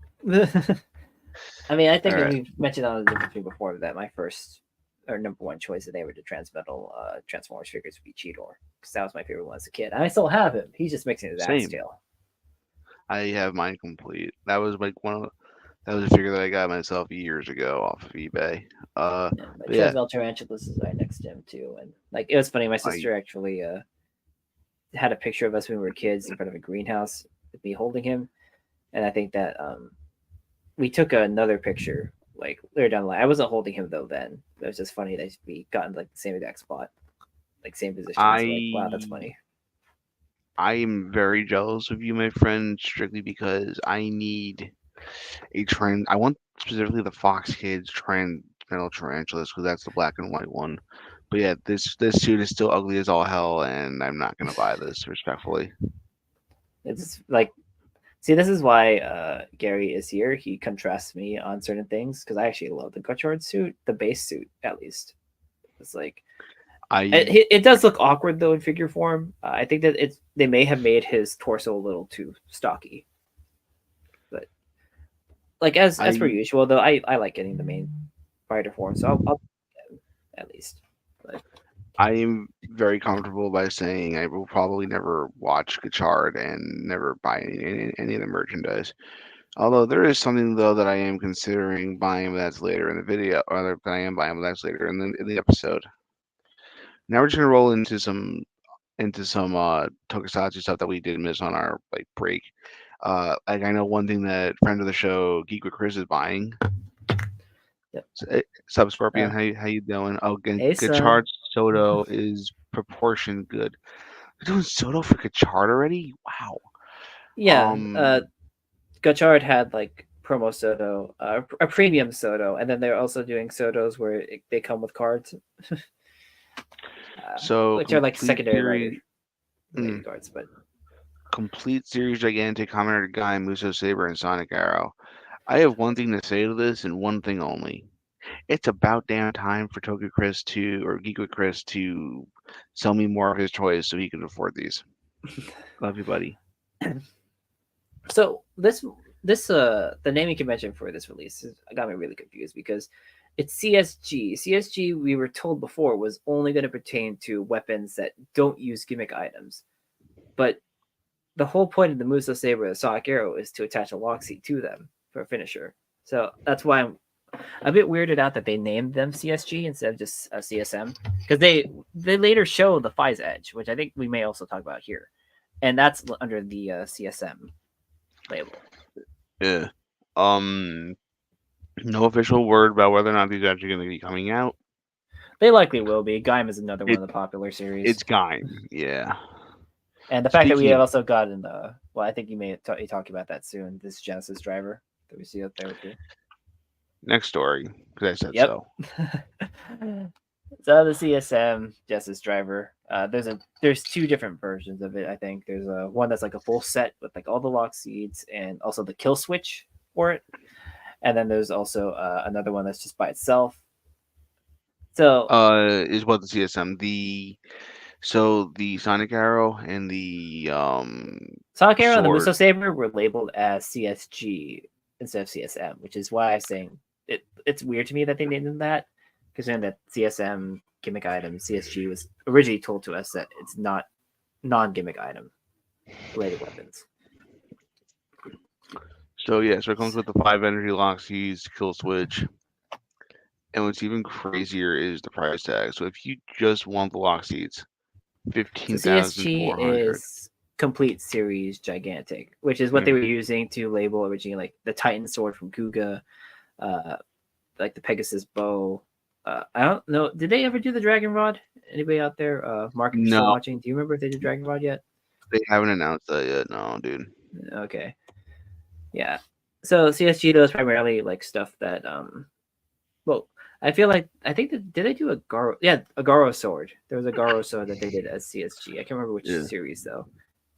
I mean, I think we've mentioned on the different thing before that my first or number one choice if they were to Transmetal Transformers figures would be Cheetor, because that was my favorite one as a kid. And I still have him. He's just mixing his ass still. I have mine complete. That was like that was a figure that I got myself years ago off of eBay. Transmetal Tarantulas is right next to him too, and like it was funny. My sister actually had a picture of us when we were kids in front of a greenhouse with me holding him, and I think that we took another picture like later down the line. I wasn't holding him though then. It was just funny that we got in like the same exact spot, like same position. So like, wow, that's funny. I am very jealous of you, my friend, strictly because I need a trend. I want specifically the Fox Kids Transmetal Tarantulas because that's the black and white one. But yeah, this suit is still ugly as all hell, and I'm not gonna buy this respectfully. It's like, see, this is why Gary is here. He contrasts me on certain things because I actually love the Gutchard suit, the base suit at least. It's like it does look awkward though in figure form. I think that they may have made his torso a little too stocky, but like as per usual though, I like getting the main fighter form, so I'll at least. But I am very comfortable by saying I will probably never watch Gachard and never buy any of the merchandise. Although there is something though that I am considering buying, but that's later in the video, or that I am buying, but that's later in the episode. Now we're just gonna roll into some tokusatsu stuff that we did miss on our like break. Like I know one thing that friend of the show, Geek with Chris, is buying. Yep. Sub Scorpion, how you doing? Oh, hey, Gachard Soto is proportion good. They're doing Soto for Gachard already? Wow. Yeah. Gachard had like promo Soto, a premium Soto, and then they're also doing Sotos where they come with cards. Which are like secondary related cards, but complete series gigantic Commander Guy, Muso Saber, and Sonic Arrow. I have one thing to say to this and one thing only. It's about damn time for Tokyo Chris or Geek with Chris to sell me more of his toys so he can afford these. Love you, buddy. So the naming convention for this release got me really confused because it's CSG. CSG, we were told before, was only going to pertain to weapons that don't use gimmick items. But the whole point of the Muso Saber and the Sonic Arrow is to attach a lock seat to them for a finisher. So that's why I'm a bit weirded out that they named them CSG instead of just CSM. Because they later show the Fi's Edge, which I think we may also talk about here. And that's under the CSM label. Yeah. No official word about whether or not these are actually going to be coming out. They likely will be. Gaim is another one of the popular series. It's Gaim, yeah. And the fact that we have also gotten well, I think you may talk about that soon. This Genesis driver that we see up there with you. Next story, because I said so. So the CSM Genesis driver. There's two different versions of it. I think there's one that's like a full set with like all the lock seeds and also the kill switch for it. And then there's also another one that's just by itself. So is what the CSM the Sonic Arrow and the Sonic Arrow and the Muso Saber were labeled as CSG instead of CSM, which is why I'm saying it's weird to me that they named them that, considering that CSM gimmick item CSG was originally told to us that it's not non-gimmick item related weapons. So yeah, so it comes with the 5 energy lock seeds, kill switch. And what's even crazier is the price tag. So if you just want the lock seeds, 15,400. is complete series gigantic, which is what they were using to label originally like the Titan sword from Kuga, like the Pegasus bow. I don't know. Did they ever do the Dragon Rod? Anybody out there? Mark, if you're still watching, do you remember if they did Dragon Rod yet? They haven't announced that yet. No, dude. Okay. Yeah. So CSG does primarily like stuff that well, I think did they do a Garo? Yeah, a Garo sword. There was a Garo sword that they did as CSG. I can't remember which series though.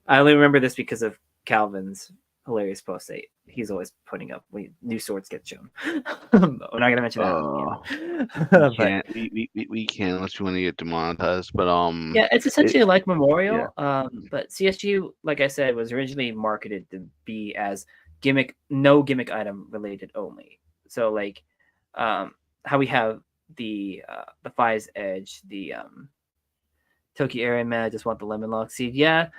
I only remember this because of Calvin's hilarious post. He's always putting up when new swords get shown. We're not gonna mention that. We can't unless you want to get demonetized. But yeah, it's essentially like Memorial. Yeah. But CSG, like I said, was originally marketed to be as no gimmick item related only. So like, how we have the Fi's Edge, the Tokyo Area Man, I just want the Lemon Lock Seed. Yeah.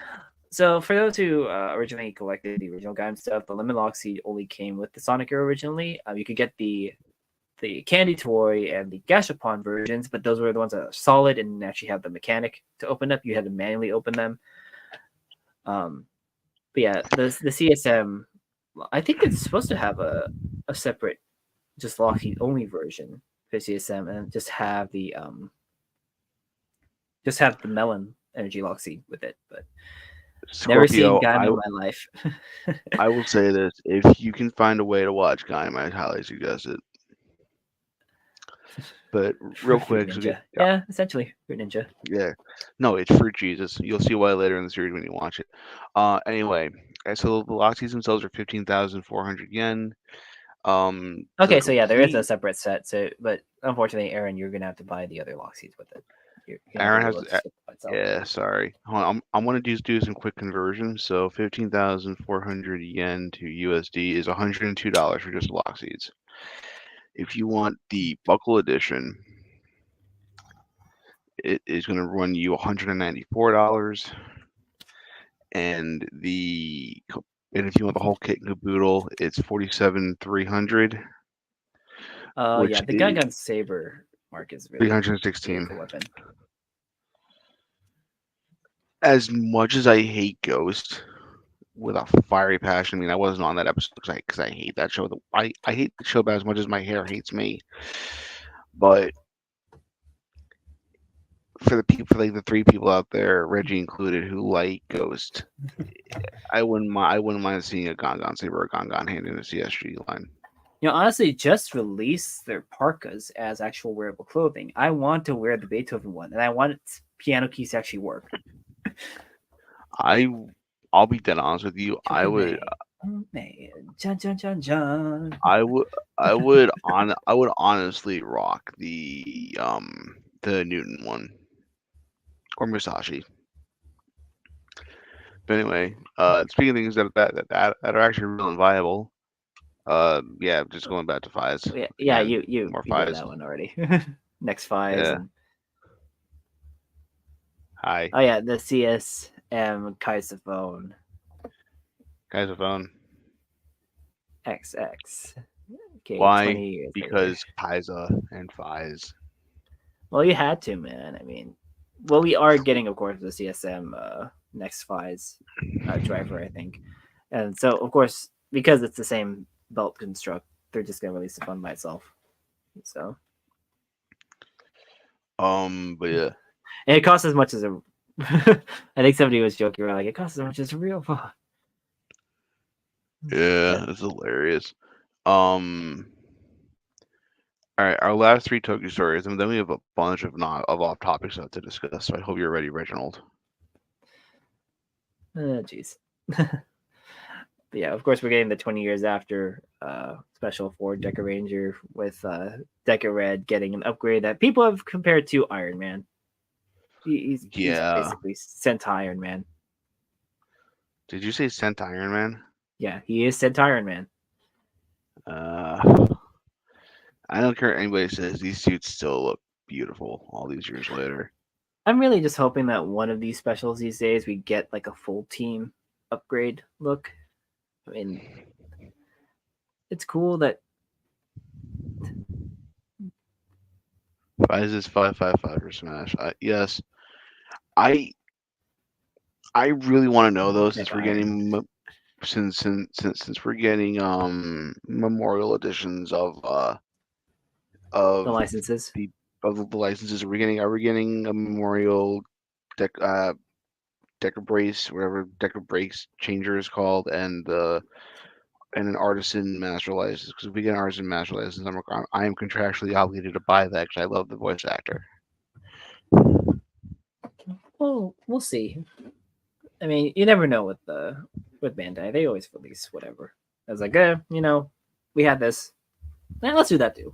So for those who originally collected the original Gaim stuff, the Lemon Lock Seed only came with the Sonic Arrow originally. You could get the Candy Toy and the Gashapon versions, but those were the ones that are solid and actually have the mechanic to open up. You had to manually open them. But yeah, the CSM, I think it's supposed to have a separate, just Lockheed only version for CSM, and just have the Melon Energy Lockseed with it. But never seen Scorpio, Gaim in my life. I will say this: if you can find a way to watch Gaim, I highly suggest it. But real Fruit quick, Ninja. Yeah, essentially Fruit Ninja. yeah, no, it's Fruit Jesus. You'll see why later in the series when you watch it. Anyway, so the Lockseeds themselves are 15,400 yen. Okay, so yeah, there is a separate set. So, but unfortunately, Aaron, you're gonna have to buy the other Lockseeds with it. You're not Aaron gonna be has, able to skip it by itself. yeah, sorry. Hold on, I'm gonna just do some quick conversions. So 15,400 yen to USD is $102 for just Lockseeds. If you want the Buckle Edition, it is going to run you $194, and if you want the whole kit and caboodle, it's 47,300. Yeah, the Gun Saber mark is really 316. beautiful weapon. As much as I hate Ghost with a fiery passion, I mean, I wasn't on that episode because I hate that show. I hate the show about as much as my hair hates me. But for the people, like the three people out there, Reggie included, who like Ghost, I wouldn't mind seeing a Gon Saber or Gon hand in a CSG line. You know, honestly, just release their parkas as actual wearable clothing. I want to wear the Beethoven one, and I want piano keys to actually work. I'll be dead honest with you. I would honestly rock the Newton one or Musashi. But anyway, speaking of things that are actually real and viable, yeah, just going back to Fies. Yeah, Again, you more did Fies. that one already. Next Fies. Yeah. And... Hi. Oh yeah, the CSM Kaisaphone. Kaisaphone. XX. Okay, Why? 20 years Because later. Kaisa and Fies. Well, you had to, man. I mean, well, we are getting, of course, the CSM Next Fies driver, I think. And so, of course, because it's the same belt construct, they're just going to release the fun by itself. So. But yeah. And it costs as much as a. I think somebody was joking around, like, it costs as much as a real phone. Yeah, it's hilarious. All right, our last three Tokyo stories, and then we have a bunch of off-topic stuff to discuss. So I hope you're ready, Reginald. Jeez. But yeah, of course, we're getting the 20 years after special for Deca Ranger with Deca Red getting an upgrade that people have compared to Iron Man. He's basically Sentai Iron Man. Did you say Sentai Iron Man? Yeah, he is Sentai Iron Man. I don't care what anybody says. These suits still look beautiful all these years later. I'm really just hoping that one of these specials these days we get like a full team upgrade look. I mean, it's cool that. Why is this 555 for Smash? Yes, I really want to know though, since we're getting since we're getting memorial editions of the licenses. Of the licenses. Are we getting a memorial Deca Brace, whatever Deca Brace changer is called, and an artisan master license? Because if we get an artisan master license, I am contractually obligated to buy that because I love the voice actor. Well, we'll see. I mean, you never know with Bandai. They always release whatever. I was like, we had this. Let's do that too.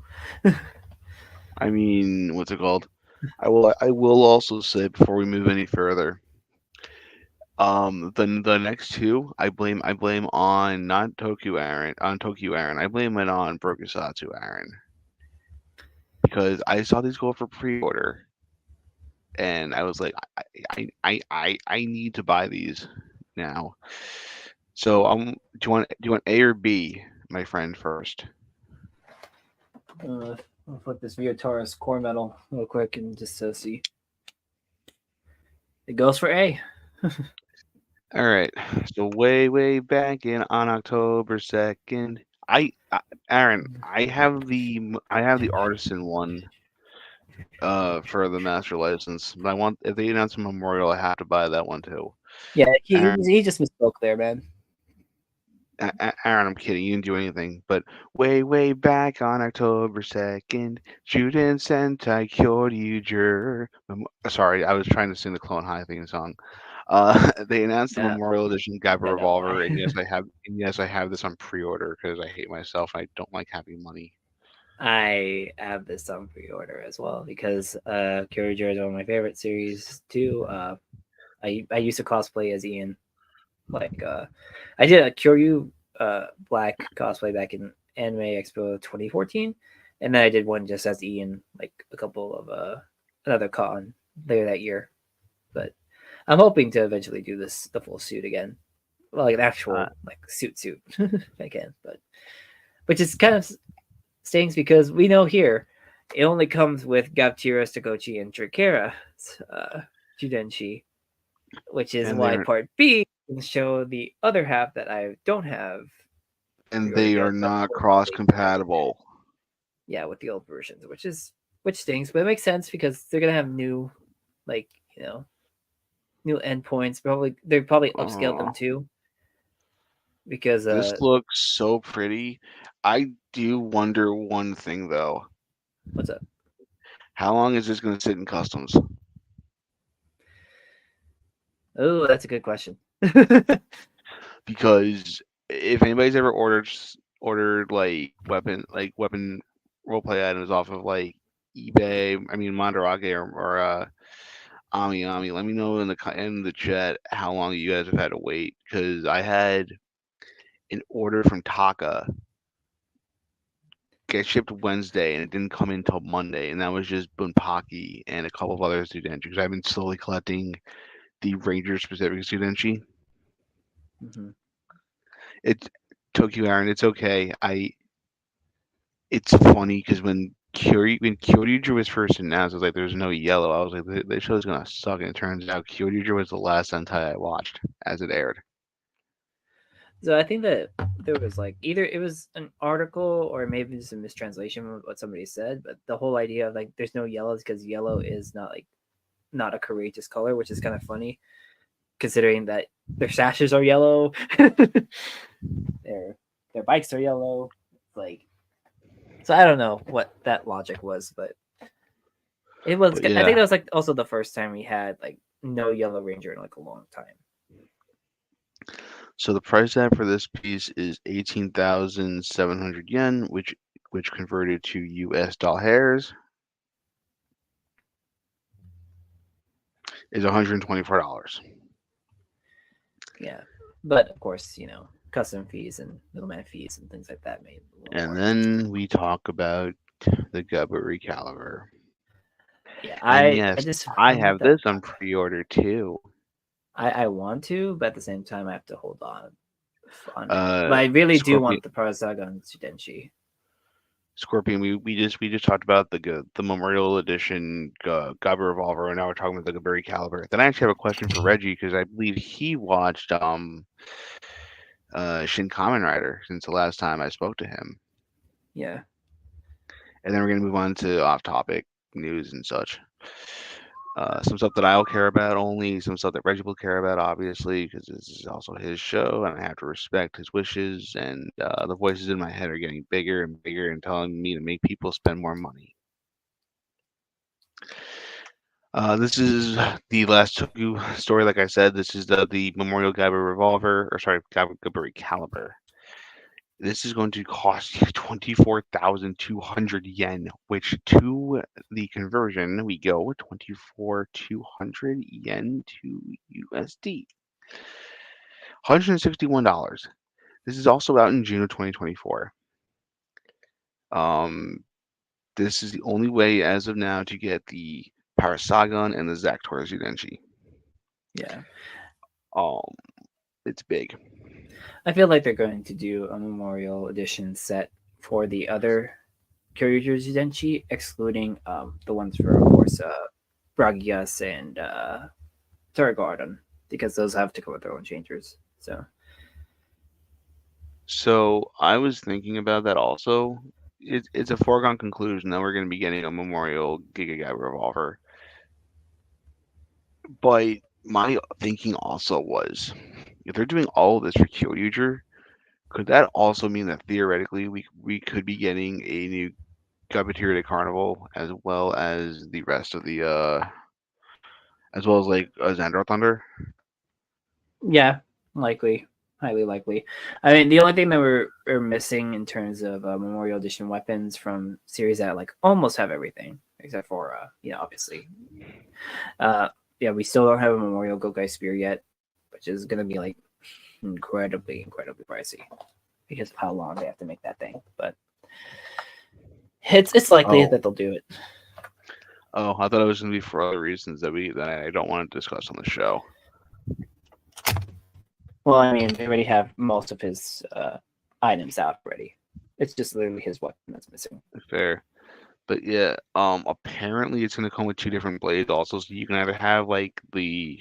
I mean, what's it called? I will also say before we move any further, the next two I blame on not Tokyo Aaron, I blame it on Brokusatsu Aaron, because I saw these go for pre-order and I was like, I need to buy these now. So do you want A or B, my friend, first? I'll flip this Viotaurus core metal real quick and just see. It goes for A. All right. So way back on October 2nd, I Aaron, I have the artisan one for the master license, but I want if they announce a memorial, I have to buy that one too. Yeah, Aaron, he just misspoke there, man. Aaron, I'm kidding. You didn't do anything. But way back on October 2nd, Juden Sentai Kyoryuger. Sorry, I was trying to sing the Clone High theme song. They announced the Yeah, Memorial Edition Gabba yeah, don't lie. Revolver, and yes, I have this on pre-order because I hate myself and I don't like having money. I have this on pre-order as well because Kyoryuger is one of my favorite series too. I used to cosplay as Ian. Like I did a Kyoryu Black cosplay back in Anime Expo 2014, and then I did one just as Ian like a couple of another con later that year. But I'm hoping to eventually do the full suit again, well, like an Uh, actual like suit if I can. But which is kind of stings because we know here it only comes with Gaptira, Stakochi, and Trikera Judenshi, which is and why they're part B can show the other half that I don't have and pre-ordered they are yet, but not will cross probably compatible. yeah with the old versions, which stings, but it makes sense because they're gonna have new like you know new endpoints. Probably they probably upscaled Oh, them too because this looks so pretty. I do wonder one thing though. what's up? How long is this going to sit in customs? Oh, that's a good question. Because if anybody's ever ordered like weapon roleplay items off of like eBay, I mean Mandarake or Ami Ami, let me know in the chat how long you guys have had to wait. Because I had an order from Taka get shipped Wednesday and it didn't come in until Monday, and that was just Bunpaki and a couple of other Studenchi. Because I've been slowly collecting the Ranger specific Studenchi. hmm It Tokyo Aaron, it's okay. It's funny because when Kyoryuger was first announced, it was like there's no yellow. I was like, this show's gonna suck, and it turns out Kyoryuger was the last Sentai I watched as it aired. So I think that there was like either it was an article or maybe just a mistranslation of what somebody said, but the whole idea of like there's no yellows because yellow is not like not a courageous color, which is kind of funny considering that their sashes are yellow, their their bikes are yellow. Like, so I don't know what that logic was, but it was. But I think yeah, that was like also the first time we had like no Yellow Ranger in like a long time. so the price tag for this piece is 18,700 yen, which converted to US dollars is $124. Yeah, but of course, custom fees and middleman fees and things like that made it a little And more expensive. then we talk about the Gaburi caliber. Yeah, And I yes, just I want have that. this on pre-order too. I want to, but at the same time, I have to hold on it. But Uh, I really do Scorpion, want the Parasagon Tsudenshi. Scorpion. We just talked about the Memorial Edition Gabba Revolver, and now we're talking about the Gaburi caliber. Then I actually have a question for Reggie because I believe he watched Shin Kamen Rider since the last time I spoke to him. Yeah. And then we're gonna move on to off-topic news and such. Some stuff that I'll care about only, some stuff that Reggie will care about, obviously, because this is also his show, and I have to respect his wishes. And the voices in my head are getting bigger and bigger and telling me to make people spend more money. This is the last Toku story. Like I said, this is the Memorial Gabba Revolver, or sorry, Gaburi Caliber. This is going to cost you 24,200 yen, which to the conversion, we go 24,200 yen to USD. $161. This is also out in June of 2024. Um, this is the only way as of now to get the Parasagon and the Zactor Zudenshi. Yeah. Um, it's big. I feel like they're going to do a Memorial Edition set for the other Kyoryuger Zudenshi, excluding the ones for, of course, Bragias and Terragarden, because those have to come with their own changers. So So I was thinking about that also. It's a foregone conclusion that we're going to be getting a Memorial Giga Guy revolver. But my thinking also was, if they're doing all of this for Kyoryuger, could that also mean that theoretically we could be getting a new Gabutyr de Carnival as well as the rest of the as well as like Xandar Thunder? Yeah, likely, highly likely. I mean, the only thing that we're missing in terms of Memorial Edition weapons from series that like almost have everything except for obviously, uh, yeah, we still don't have a Memorial Gokai Spear yet, which is gonna be like incredibly pricey because of how long they have to make that thing. But it's likely Oh, that they'll do it. oh, I thought it was going to be for other reasons that I don't want to discuss on the show. Well, I mean, they already have most of his items out already. It's just literally his weapon that's missing. Fair. But yeah, apparently it's gonna come with two different blades also, so you can either have like the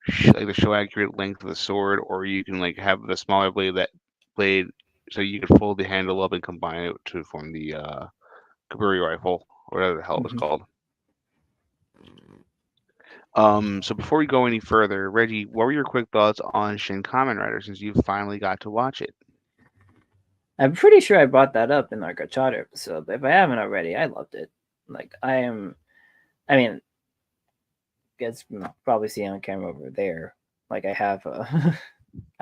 show accurate length of the sword, or you can like have the smaller blade, so you can fold the handle up and combine it to form the Kaburi rifle, or whatever the hell it was Mm-hmm. called. So before we go any further, Reggie, what were your quick thoughts on Shin Kamen Rider since you finally got to watch it? I'm pretty sure I brought that up in our Gachata episode, but if I haven't already, I loved it. Like I mean, you guys can probably see on camera over there. Like I have,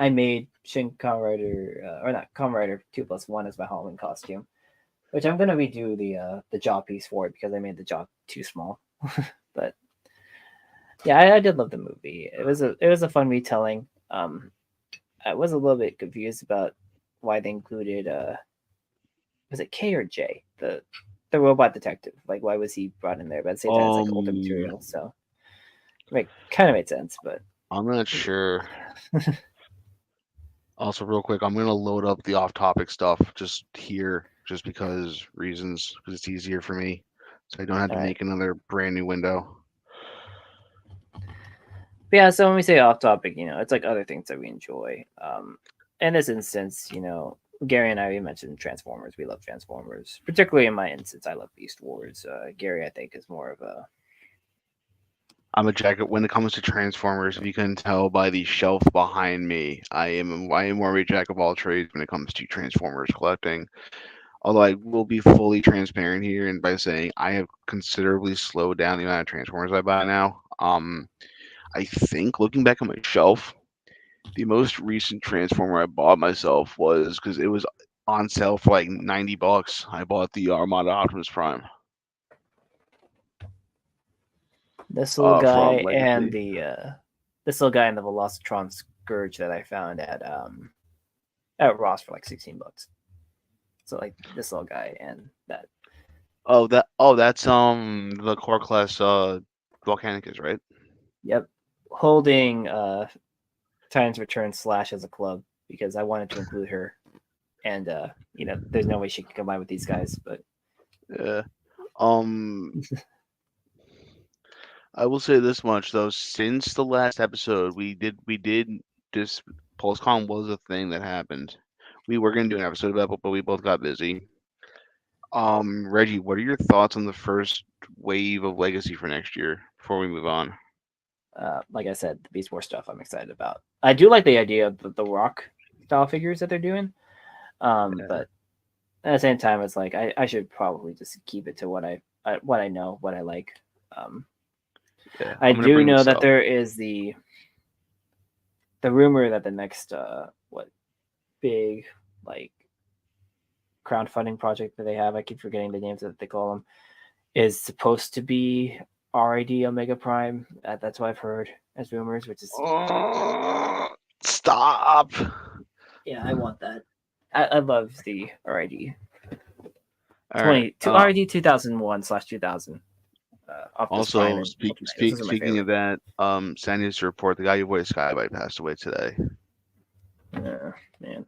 I made Shin Kamen Rider, or not Kamen Rider 2+1 as my Halloween costume, which I'm gonna redo the jaw piece for it because I made the jaw too small. But yeah, I did love the movie. It was a fun retelling. I was a little bit confused about why they included was it K or J, the robot detective. Like why was he brought in there? But at the same time it's like older Um, material, so like kind of made sense, but I'm not sure. Also, real quick, I'm gonna load up the off-topic stuff just here, just because reasons, because it's easier for me, so I don't have to all right. make another brand new window. But yeah, so when we say off topic, it's like other things that we enjoy. In this instance, Gary and I we mentioned Transformers. We love Transformers, particularly in my instance. I love Beast Wars. Gary, I think, is more of a I'm a jacket when it comes to Transformers. If you can tell by the shelf behind me, I am more of a jack of all trades when it comes to Transformers collecting. Although I will be fully transparent here, and by saying I have considerably slowed down the amount of Transformers I buy now. I think looking back on my shelf, the most recent Transformer I bought myself was because it was on sale for like $90. I bought the Armada Optimus Prime this little from guy and Legacy. the this little guy and the Velocitron Scourge that I found at Ross for like $16. So like this little guy and that. That's the core class Volcanicus, right? Yep, holding Titan's Return Slash as a club because I wanted to include her, and there's no way she can combine with these guys. But Yeah. Um, I will say this much though: since the last episode, we did this PulseCon was a thing that happened. We were gonna do an episode about it, but we both got busy. Reggie, what are your thoughts on the first wave of Legacy for next year before we move on? like I said, the Beast War stuff I'm excited about. I do like the idea of the Rock style figures that they're doing, Yeah, but at the same time, it's like I should probably just keep it to what I know, what I like. Um, yeah. I I'm gonna do bring know this that up. there is the rumor that the next what big like crowdfunding project that they have, I keep forgetting the names that they call them, is supposed to be RID Omega Prime. That's what I've heard as rumors, which is Oh, stop. yeah, I want that. I love the RID All right. 2001/2000 Optimus Prime Also, and Ultimatus. Those are my speaking of favorite. that, sad news to report: the guy you voiced Skybite passed away today. Man.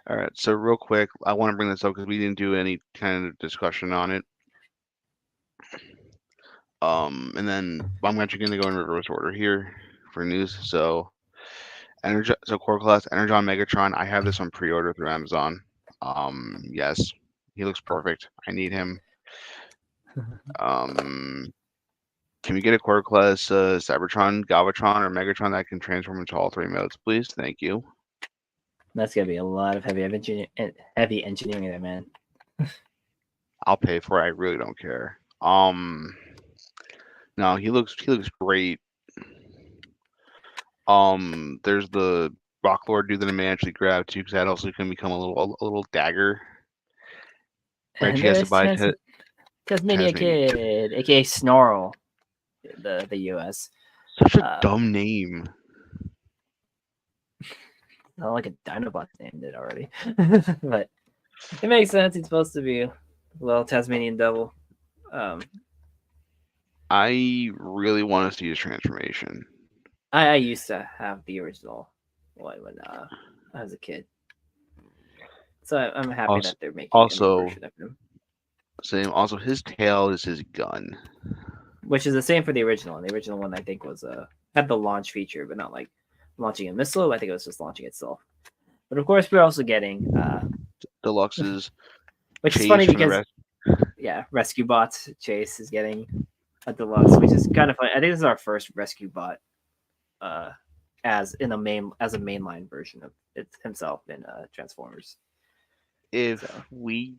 All right. So real quick, I want to bring this up because we didn't do any kind of discussion on it. And then I'm actually going to go in reverse order here for news. So So core class Energon Megatron. I have this on pre-order through Amazon. Yes, he looks perfect. I need him. Um, can we get a core class Cybertron, Galvatron, or Megatron that can transform into all three modes, please? Thank you. That's gonna be a lot of heavy engineering there, man. I'll pay for it. I really don't care. No, he looks great. There's the Rock Lord dude that I may actually grab too, because that also can become a little dagger. And Reggie has to there's buy Tasmania Tasmania. Kid, aka Snarl, the US. Such a Uh, dumb name. not like a Dinobot named it already, but it makes sense. He's supposed to be a little Tasmanian devil. Um, I really want to see his transformation. I used to have the original one when I was a kid, so I'm happy Also, that they're making a new also version of him, same. Also, his tail is his gun. which is the same for the original. And the original one I think was had the launch feature, but not like launching a missile. I think it was just launching itself. But of course, we're also getting, Deluxe's which is Chase funny from the because rest. Rescue Bot Chase is getting a deluxe, which is kind of funny. I think this is our first Rescue Bot, as a mainline version of it himself in Transformers. If So we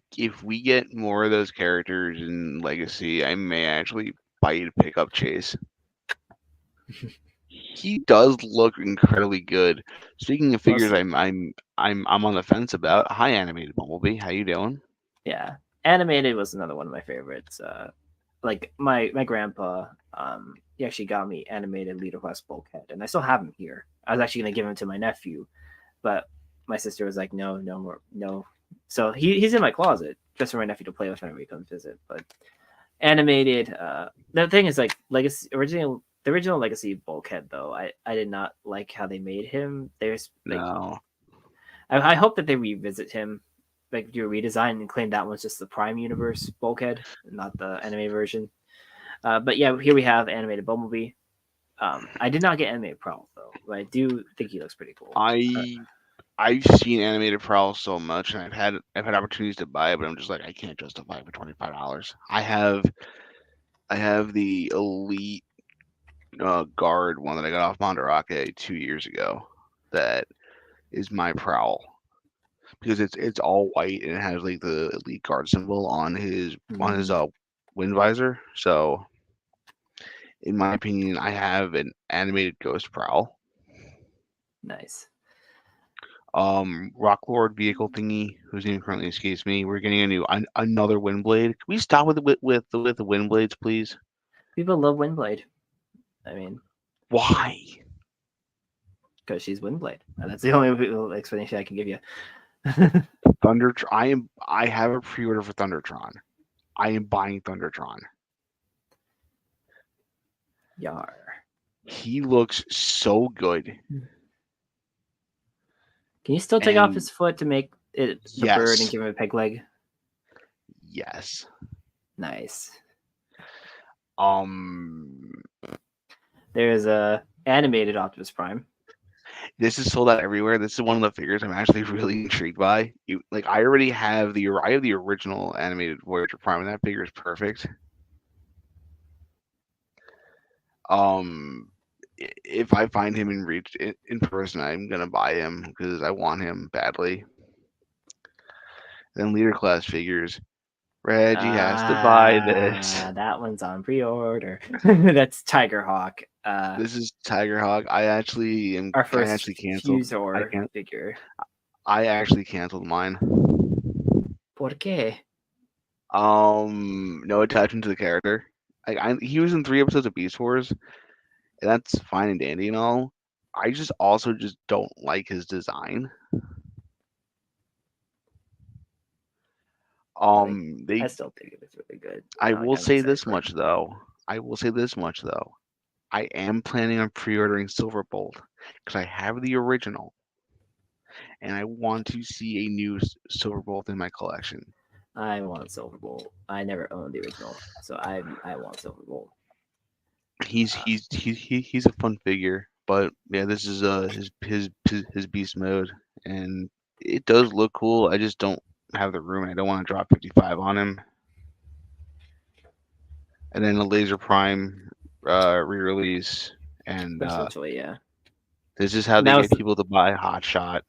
get more of those characters in Legacy, I may actually buy you to pick up Chase. He does look incredibly good. Speaking of figures, mostly, I'm on the fence about. Hi, animated Bumblebee. How you doing? yeah. Animated was another one of my favorites. Like my grandpa, he actually got me animated Leader Class Bulkhead, and I still have him here. I was actually gonna give him to my nephew, but my sister was like, no, no more, no. So he's in my closet just for my nephew to play with whenever he comes visit. But animated, the thing is like the original Legacy Bulkhead though. I did not like how they made him. There's like No. I hope that they revisit him, like do a redesign and claim that one's just the Prime Universe Bulkhead, not the anime version. But yeah, here we have animated Bumblebee. I did not get animated Prowl though, but I do think he looks pretty cool. I've seen animated Prowl so much, and I've had opportunities to buy it, but I'm just like I can't justify it for $25. I have the elite guard one that I got off Mandarake 2 years ago. That is my Prowl because it's all white and it has like the elite guard symbol on his wind visor. So in my opinion, I have an animated Ghost Prowl. Nice. Rock Lord vehicle thingy, whose name currently escapes me. We're getting another Windblade. Can we stop with the Windblades, please? People love Windblade. I mean, Why? because she's Windblade. And that's the only explanation I can give you. I have a pre-order for Thundertron. I am buying Thundertron. Yar. He looks so good. Can you still take off his And foot to make it a bird and yes, give him a peg leg? yes. Nice. Um, There's a animated Optimus Prime. this is sold out everywhere. This is one of the figures I'm actually really intrigued by. Like I already have the original animated Voyager Prime, and that figure is perfect. Um, if I find him in person, I'm gonna buy him because I want him badly. Then leader class figures. Reggie has to buy this. That one's on pre-order. That's Tiger Hawk. This is Tiger Hawk. I actually am. Our I first actually canceled. I Fusor can't. figure. I actually canceled mine. ¿Por qué? No attachment to the character. He was in 3 episodes of Beast Wars, and that's fine and dandy and all. I just also just don't like his design. I They. still think it was really good. I Like will I'm say excited this for it. much though. I will say this much though. I am planning on pre-ordering Silverbolt because I have the original, and I want to see a new Silverbolt in my collection. I want Silver Bolt. I never owned the original, so I want Silver Bolt. He's Uh, he's he's he- he's a fun figure. But yeah, this is his beast mode, and it does look cool. I just don't have the room. I don't want to drop 55 on him. And then the Laser Prime re-release, and Essentially, yeah. this is how And they that get was people to buy Hot Shot.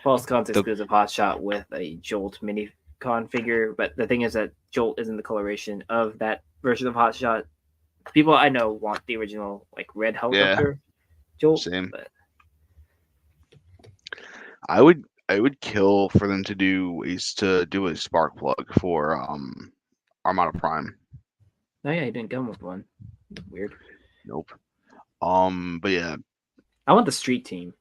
false context The exclusive Hot Shot with a Jolt mini con figure. But the thing is that Jolt isn't the coloration of that version of Hot Shot. People I know want the original like red yeah, helicopter Jolt, same. but I would kill for them to do a spark plug for Armada Prime. oh yeah, he didn't come with one. Weird. Nope. But yeah. I want the street team.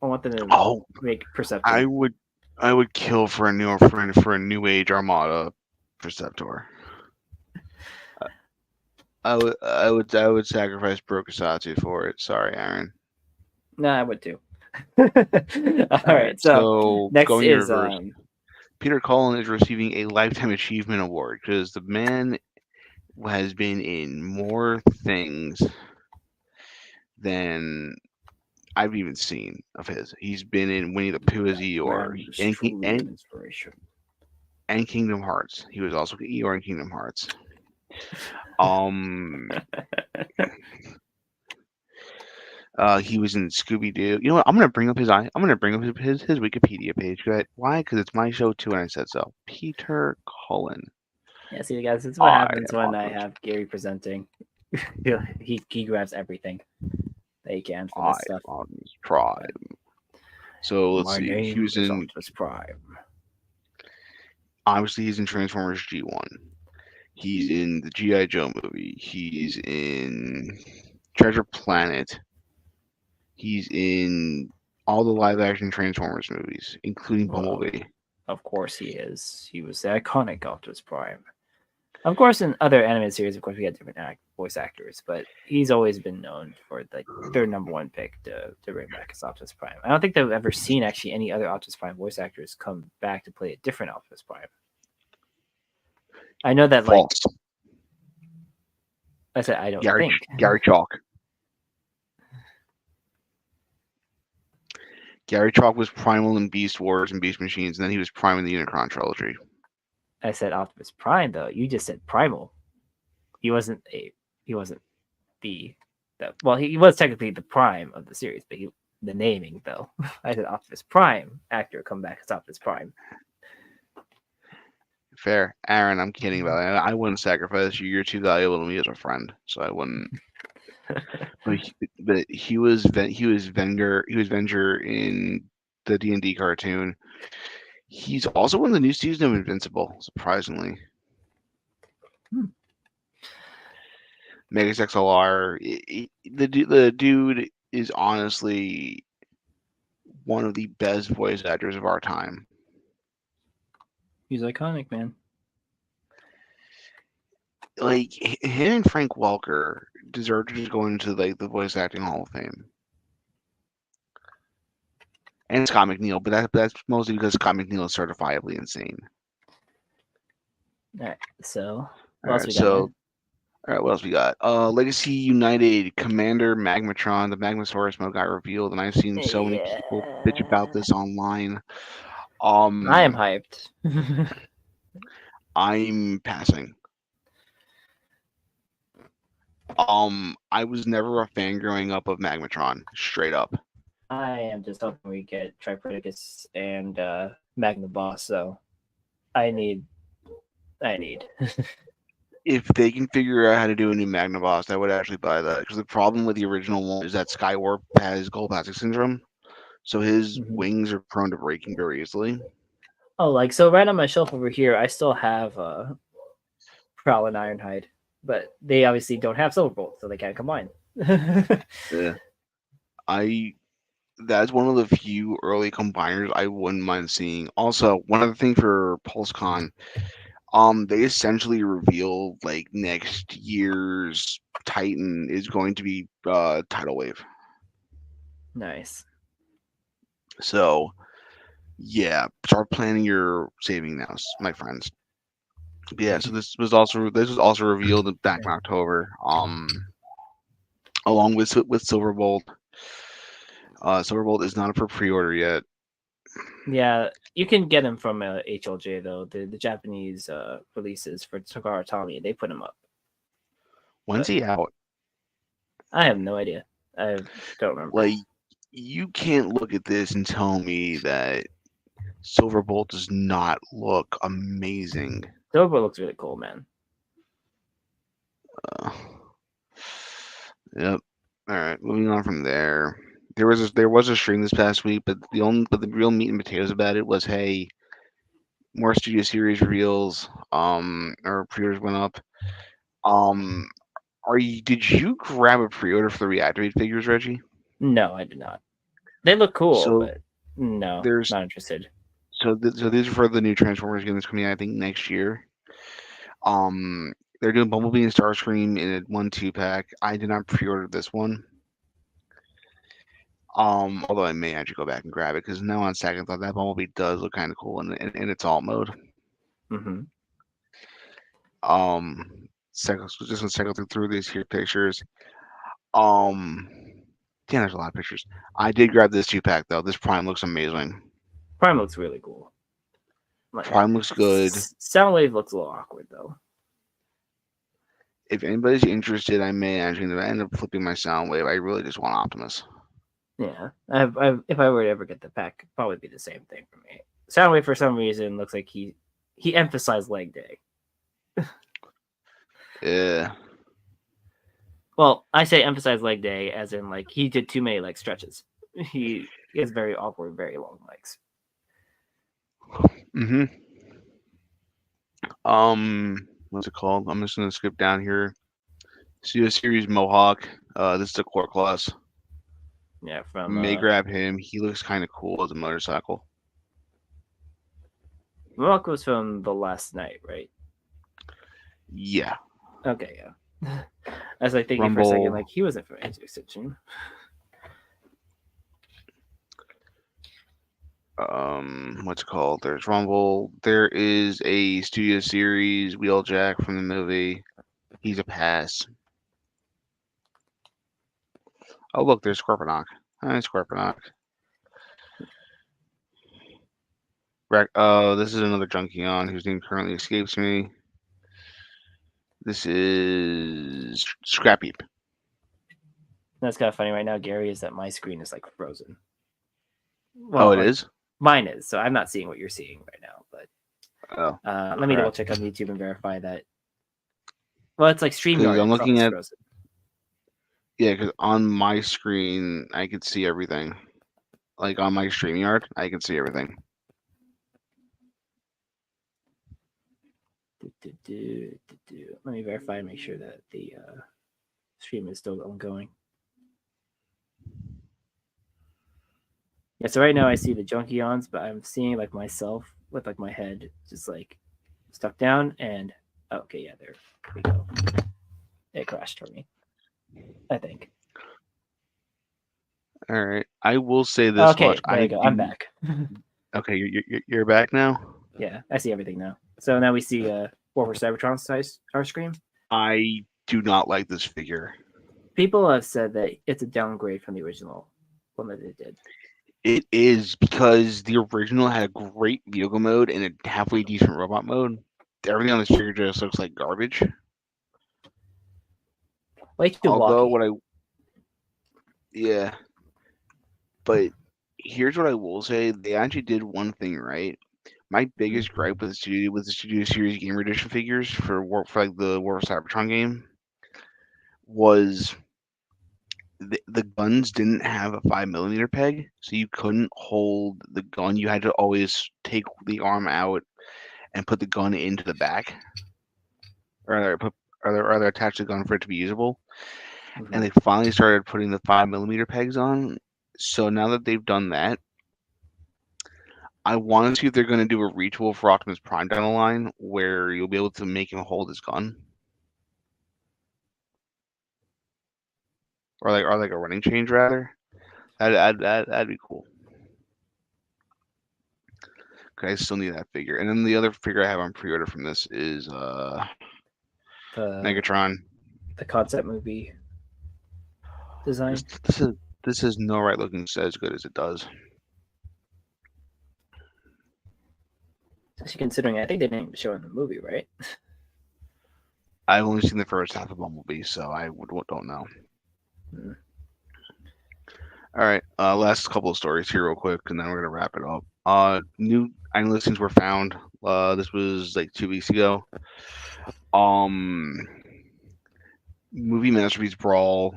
I want them to Oh, make Perceptor. I would kill for a new age Armada Preceptor. I would sacrifice Brokasatsu for it. Sorry, Aaron. No, I would too. All All right, right, so next going in is reverse. Peter Cullen is receiving a Lifetime Achievement Award because the man has been in more things than I've even seen of his. He's been in Winnie the Pooh as Eeyore inspiration. and Kingdom Hearts. He was also Eeyore in Kingdom Hearts. Um, he was in Scooby Doo. You know what? I'm gonna bring up his Wikipedia page. Why? Because it's my show too, and I said so. Peter Cullen. Yeah, see, guys, this is what I happens when I Optimus. have Gary presenting. he grabs everything that he can from I this stuff. Optimus Prime. So let's My see. He name was is in. Optimus Prime. Obviously, he's in Transformers G1. He's in the G.I. Joe movie. He's in Treasure Planet. He's in all the live action Transformers movies, including Bumblebee. Of course he is. He was the iconic Optimus Prime. Of course, in other animated series, of course, we had different voice actors, but he's always been known for their number one pick to bring back as Optimus Prime. I don't think they've ever seen actually any other Optimus Prime voice actors come back to play a different Optimus Prime. I know that, False. I said I don't Gary think. Gary Chalk. Gary Chalk was Primal in Beast Wars and Beast Machines, and then he was Prime in the Unicron trilogy. I said Optimus Prime though. You just said Primal. He wasn't the well, he was technically the Prime of the series, but the naming though. I said Optimus Prime actor come back as Optimus Prime. Fair, Aaron. I'm kidding about it. I wouldn't sacrifice you. You're too valuable to me as a friend, so I wouldn't. But he was Venger. He was Venger in the D&D cartoon. He's also in the new season of Invincible, surprisingly. Megas XLR. The dude is honestly one of the best voice actors of our time. He's iconic, man. Like him and Frank Welker deserve to just go into like the voice acting Hall of Fame. And Scott McNeil, but that's mostly because Scott McNeil is certifiably insane. All right, so All right, what else we got? Legacy United Commander Magmatron, the Magmasaurus mode got revealed, and I've seen so many people bitch about this online. I am hyped. I'm passing. I was never a fan growing up of Magmatron, straight up. I am just hoping we get Tripredicus and Magna Boss, so I need. If they can figure out how to do a new Magnaboss, I would actually buy that. Because the problem with the original one is that Skywarp has Golopathic syndrome, so his wings are prone to breaking very easily. Oh, so right on my shelf over here, I still have Prowl and Ironhide, but they obviously don't have Silverbolt, so they can't combine. Yeah, that's one of the few early combiners I wouldn't mind seeing. Also, one other thing for PulseCon, they essentially reveal like next year's Titan is going to be Tidal Wave. Nice. So, yeah, start planning your saving now, my friends. But yeah, so this was also revealed back in October. along with Silverbolt. Silverbolt is not up for pre-order yet. Yeah, you can get them from HLJ though. The Japanese releases for Takara Tommy, they put them up. When's But he out? I have no idea. I don't remember. Like, you can't look at this and tell me that Silverbolt does not look amazing. Silver looks really cool, man. Uh, yep. All right, moving on from there. There was a stream this past week, but the real meat and potatoes about it was, hey, more Studio Series reveals. Or pre-orders went up. Um, did you grab a pre-order for the reactivate figures, Reggie? No, I did not. They look cool, So but no, there's not interested. so these are for the new Transformers game that's coming out, I think, next year. Um, they're doing Bumblebee and Starscream in a 1-2 pack. I did not pre-order this one. Although I may actually go back and grab it because now on second thought, that Bumblebee does look kind of cool in its alt mode. Mm-hmm. Just gonna cycle through these here pictures. Um, damn, there's a lot of pictures. I did grab this 2 pack though. This Prime looks amazing. Prime looks really cool. Like, Prime looks good. Soundwave looks a little awkward though. If anybody's interested, I may actually end up flipping my Soundwave. I really just want Optimus. Yeah, if I were to ever get the pack, it'd probably be the same thing for me. Soundwave for some reason looks like he emphasized leg day. Yeah. Well, I say emphasize leg day as in like he did too many leg stretches. He has very awkward, very long legs. Mm-hmm. What's it called? I'm just gonna skip down here. Studio Series Mohawk. This is a core class. Yeah, from May grab him. He looks kind of cool as a motorcycle. Mohawk was from the last night, right? Yeah. Okay, yeah. I was like thinking for a second, like he wasn't from Answer Extension. What's it called? There's Rumble. There is a Studio Series Wheeljack from the movie. He's a pass. Oh look, there's Scorponok. Hi, Scorponok. This is another Junkion whose name currently escapes me. This is Scrapheap. That's kind of funny right now, Gary, is that my screen is like frozen. Well, it is? Mine is, so I'm not seeing what you're seeing right now. But let me double check on YouTube and verify that. Well, it's like StreamYard. I'm looking at frozen. Yeah, because on my screen I could see everything. Like on my StreamYard, I can see everything. Let me verify and make sure that the stream is still ongoing. Yeah, so right now I see the Junkions, but I'm seeing like myself with like my head just like stuck down, and okay, yeah, there we go. It crashed for me, I think. All right, I will say this okay, much. There we go. I'm back. Okay, you're back now. Yeah, I see everything now. So now we see War for Cybertron's our screen. I do not like this figure. People have said that it's a downgrade from the original one that they did. It is, because the original had a great vehicle mode and a halfway decent robot mode. Everything on this figure just looks like garbage. Yeah, but here's what I will say: they actually did one thing right. My biggest gripe with the Studio Series Gamer Edition figures for like the War for Cybertron game was the guns didn't have a 5mm peg, so you couldn't hold the gun. You had to always take the arm out and put the gun into the back, or rather attach the gun for it to be usable. Mm-hmm. And they finally started putting the 5mm pegs on. So now that they've done that, I want to see if they're going to do a retool for Optimus Prime down the line, where you'll be able to make him hold his gun, or like a running change rather. That'd be cool. Okay, I still need that figure. And then the other figure I have on pre-order from this is Megatron. The concept movie. design. This is no right looking as good as it does. Especially considering I think they didn't even show it in the movie, right? I've only seen the first half of Bumblebee, so don't know. Hmm. All right, last couple of stories here, real quick, and then we're gonna wrap it up. New island listings were found. This was like 2 weeks ago. Um, movie masterpiece Brawl.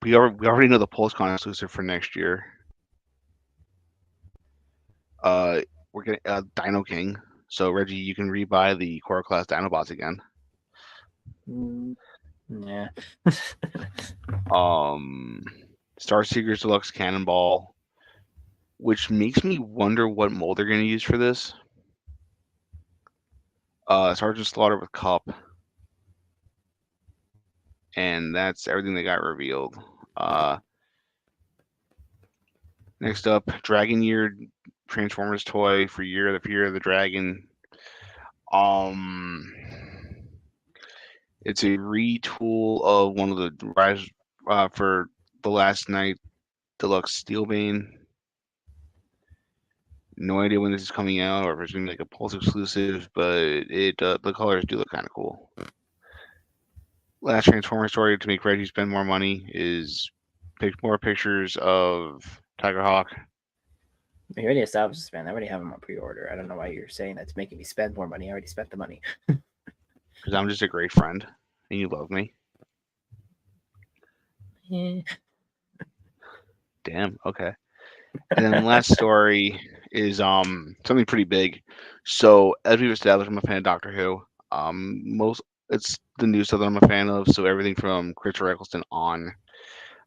We already know the PulseCon exclusive for next year. We're getting Dino King. So Reggie, you can rebuy the Core Class Dinobots again. Yeah. Star Seekers Deluxe Cannonball, which makes me wonder what mold they're going to use for this. Sergeant Slaughter with Cup, and that's everything that got revealed. Next up, Dragon Year Transformers toy for Year of the Dragon. It's a retool of one of the Rise for the Last Night Deluxe Steelbane. No idea when this is coming out or if it's gonna be like a Pulse exclusive, but the colors do look kind of cool. Last Transformer story to make Reggie spend more money is pick more pictures of Tigerhawk. We already established this, man. I already have them on pre-order. I don't know why you're saying that's making me spend more money. I already spent the money. Because I'm just a great friend and you love me. Yeah. Damn. Okay. And then the last story is something pretty big. So as we've established, I'm a fan of Doctor Who. It's the new stuff that I'm a fan of. So everything from Christopher Eccleston on,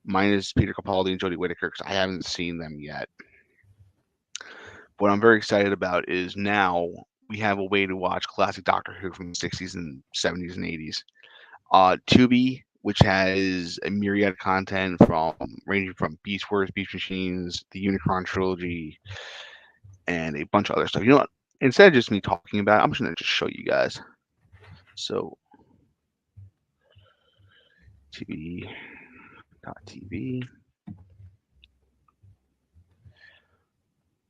minus Peter Capaldi and Jodie Whittaker, because I haven't seen them yet. What I'm very excited about is now we have a way to watch classic Doctor Who from the 60s and 70s and 80s. Tubi, which has a myriad of content from ranging from Beast Wars, Beast Machines, the Unicron trilogy, and a bunch of other stuff. You know what? Instead of just me talking about it, I'm just gonna just show you guys. So TV.tv.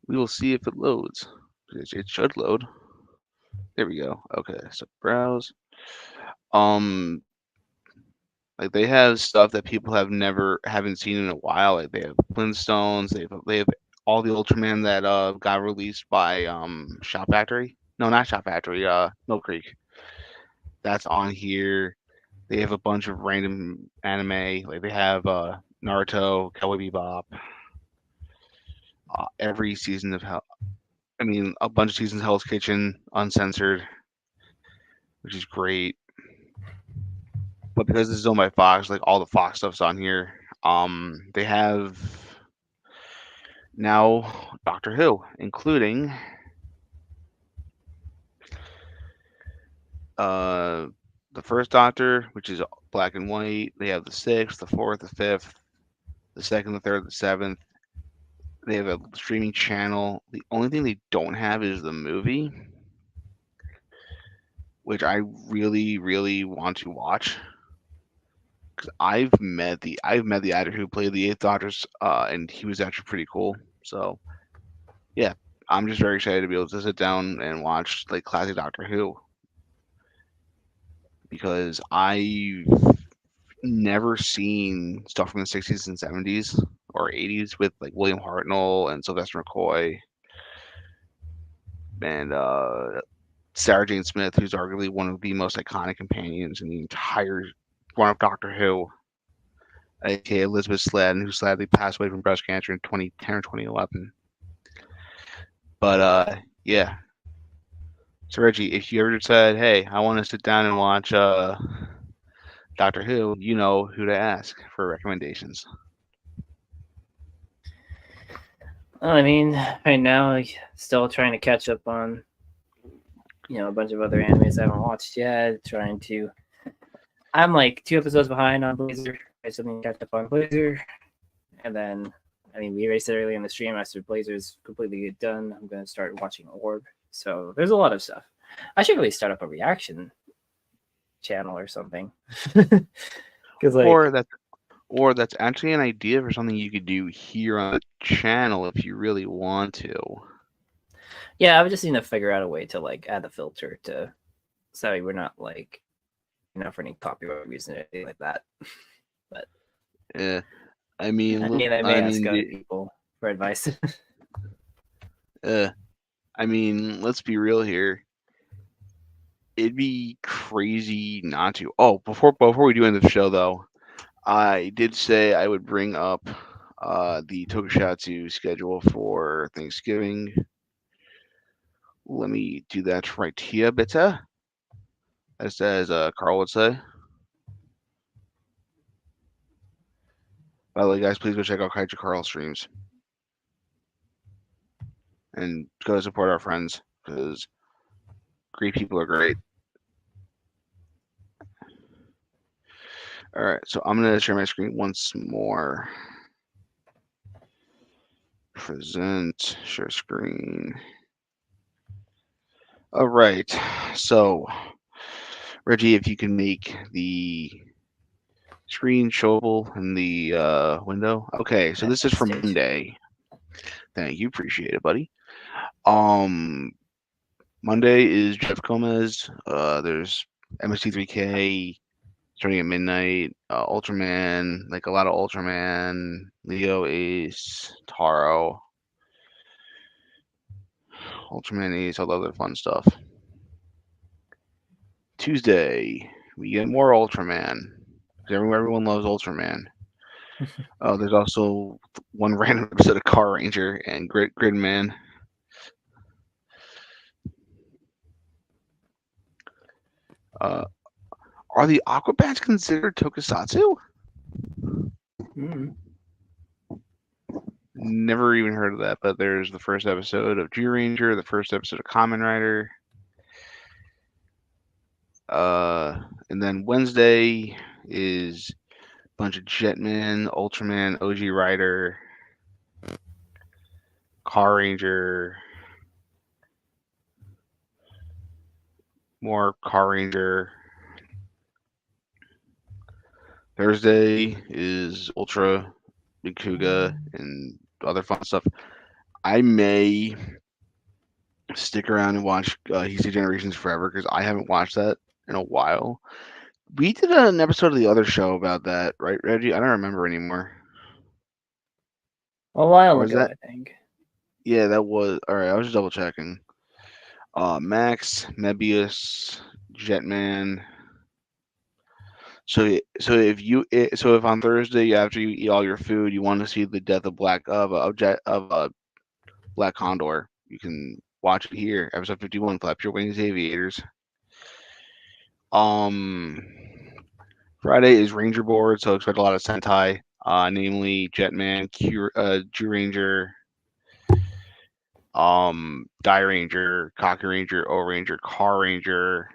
We will see if it loads. It should load. There we go. Okay, so browse. Like they have stuff that people haven't seen in a while. Like they have Flintstones. They have all the Ultraman that got released by Shop Factory. No, not Shop Factory. Mill Creek. That's on here. They have a bunch of random anime. Like they have Naruto, Cowboy Bebop. Every season of a bunch of seasons of Hell's Kitchen, uncensored, which is great. But because this is owned by Fox, like all the Fox stuff's on here. They have now Doctor Who, including the first Doctor, which is black and white. They have the 6th, the 4th, the 5th, the 2nd, the 3rd, the 7th. They have a streaming channel. The only thing they don't have is the movie, which I really, really want to watch. Because I've met the actor who played the 8th Doctor, and he was actually pretty cool. So, yeah, I'm just very excited to be able to sit down and watch like classic Doctor Who because I've never seen stuff from the 60s and 70s or 80s with like William Hartnell and Sylvester McCoy and Sarah Jane Smith, who's arguably one of the most iconic companions in the entire run of Doctor Who, aka Elizabeth Sladen, who sadly passed away from breast cancer in 2010 or 2011. But yeah. So Reggie, if you ever said, "Hey, I want to sit down and watch Doctor Who," you know who to ask for recommendations. Well, I mean, right now, like, still trying to catch up on, a bunch of other animes I haven't watched yet. I'm like 2 episodes behind on Blazer. I still need to catch up on Blazer. And then, we already said earlier in the stream, after Blazer's completely done, I'm going to start watching Orb. So there's a lot of stuff. I should really start up a reaction channel or something. Because Or that's actually an idea for something you could do here on the channel if you really want to. Yeah, I would just need to figure out a way to like add a filter to so we're not like for any copyright reason or anything like that. But Yeah, I I mean, mean, I may ask other people for advice. uh, I mean, let's be real here. It'd be crazy not to. Oh, before we do end the show though, I did say I would bring up the Tokusatsu schedule for Thanksgiving. Let me do that right here, bitte. As Carl would say. By the way, guys, please go check out Kaiju Carl streams and go support our friends because great people are great. All right, so I'm gonna share my screen once more. Present, share screen. All right, so Reggie, if you can make the screen showable in the window. Okay, so this is for Monday. Thank you, appreciate it, buddy. Um, Monday is Jeff Gomez. There's MST3K starting at midnight. Ultraman, like a lot of Ultraman, Leo, Ace, Taro, Ultraman Ace, all the other fun stuff. Tuesday, we get more Ultraman. Everyone loves Ultraman. There's also one random episode of Car Ranger and Gridman. Are the Aquabats considered tokusatsu? Never even heard of that, but there's the first episode of G Ranger, the first episode of Kamen Rider. And then Wednesday is a bunch of Jetman, Ultraman, OG Rider, Car Ranger, more Car Ranger. Thursday is Ultra, Big Kuga, and other fun stuff. I may stick around and watch Heisei Generations Forever because I haven't watched that in a while. We did an episode of the other show about that, right, Reggie? I don't remember anymore. A while Or was ago, that? I think. Yeah, that was all right. I was just double checking. Max, Mebius, Jetman. So if on Thursday after you eat all your food, you want to see the death of Black Condor, you can watch it here. Episode 51, Flap Your Wings, Aviators. Um, Friday is Ranger Board, so expect a lot of Sentai, namely Jetman, Jew Ranger, Die Ranger, Cocky Ranger, O Ranger, Car Ranger,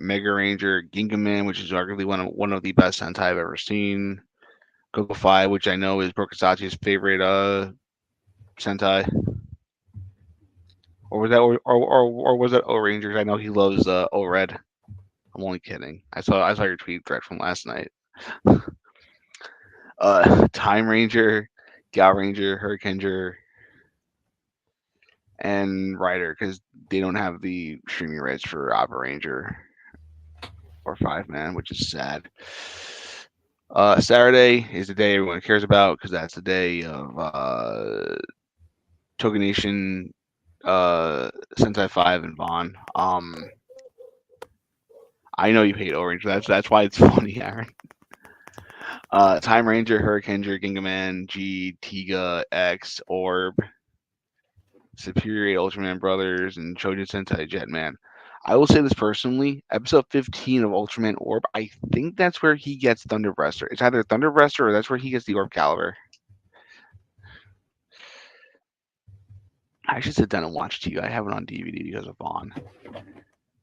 Mega Ranger, Ginga Man, which is arguably one of the best Sentai I've ever seen. Goku 5, which I know is Brokusatsu's favorite Sentai. Or was that or was that O Rangers? I know he loves O Red. I'm only kidding. I saw your tweet thread from last night. Time Ranger, Gal Ranger, Hurricaneer, and Rider because they don't have the streaming rights for Opera Ranger or Five Man, which is sad. Saturday is the day everyone cares about because that's the day of Token Nation, Sentai 5, and Vaughn. I know you hate Orange. That's why it's funny, Aaron. Time Ranger, Hurricaneer, Gingaman, G, Tiga, X, Orb, Superior 8 Ultraman Brothers, and Shoujo Sentai Jetman. I will say this personally, episode 15 of Ultraman Orb, I think that's where he gets Thunder Breaster. It's either Thunder Breaster or that's where he gets the Orb Caliber. I should sit down and watch it. I have it on DVD because of Vaughn.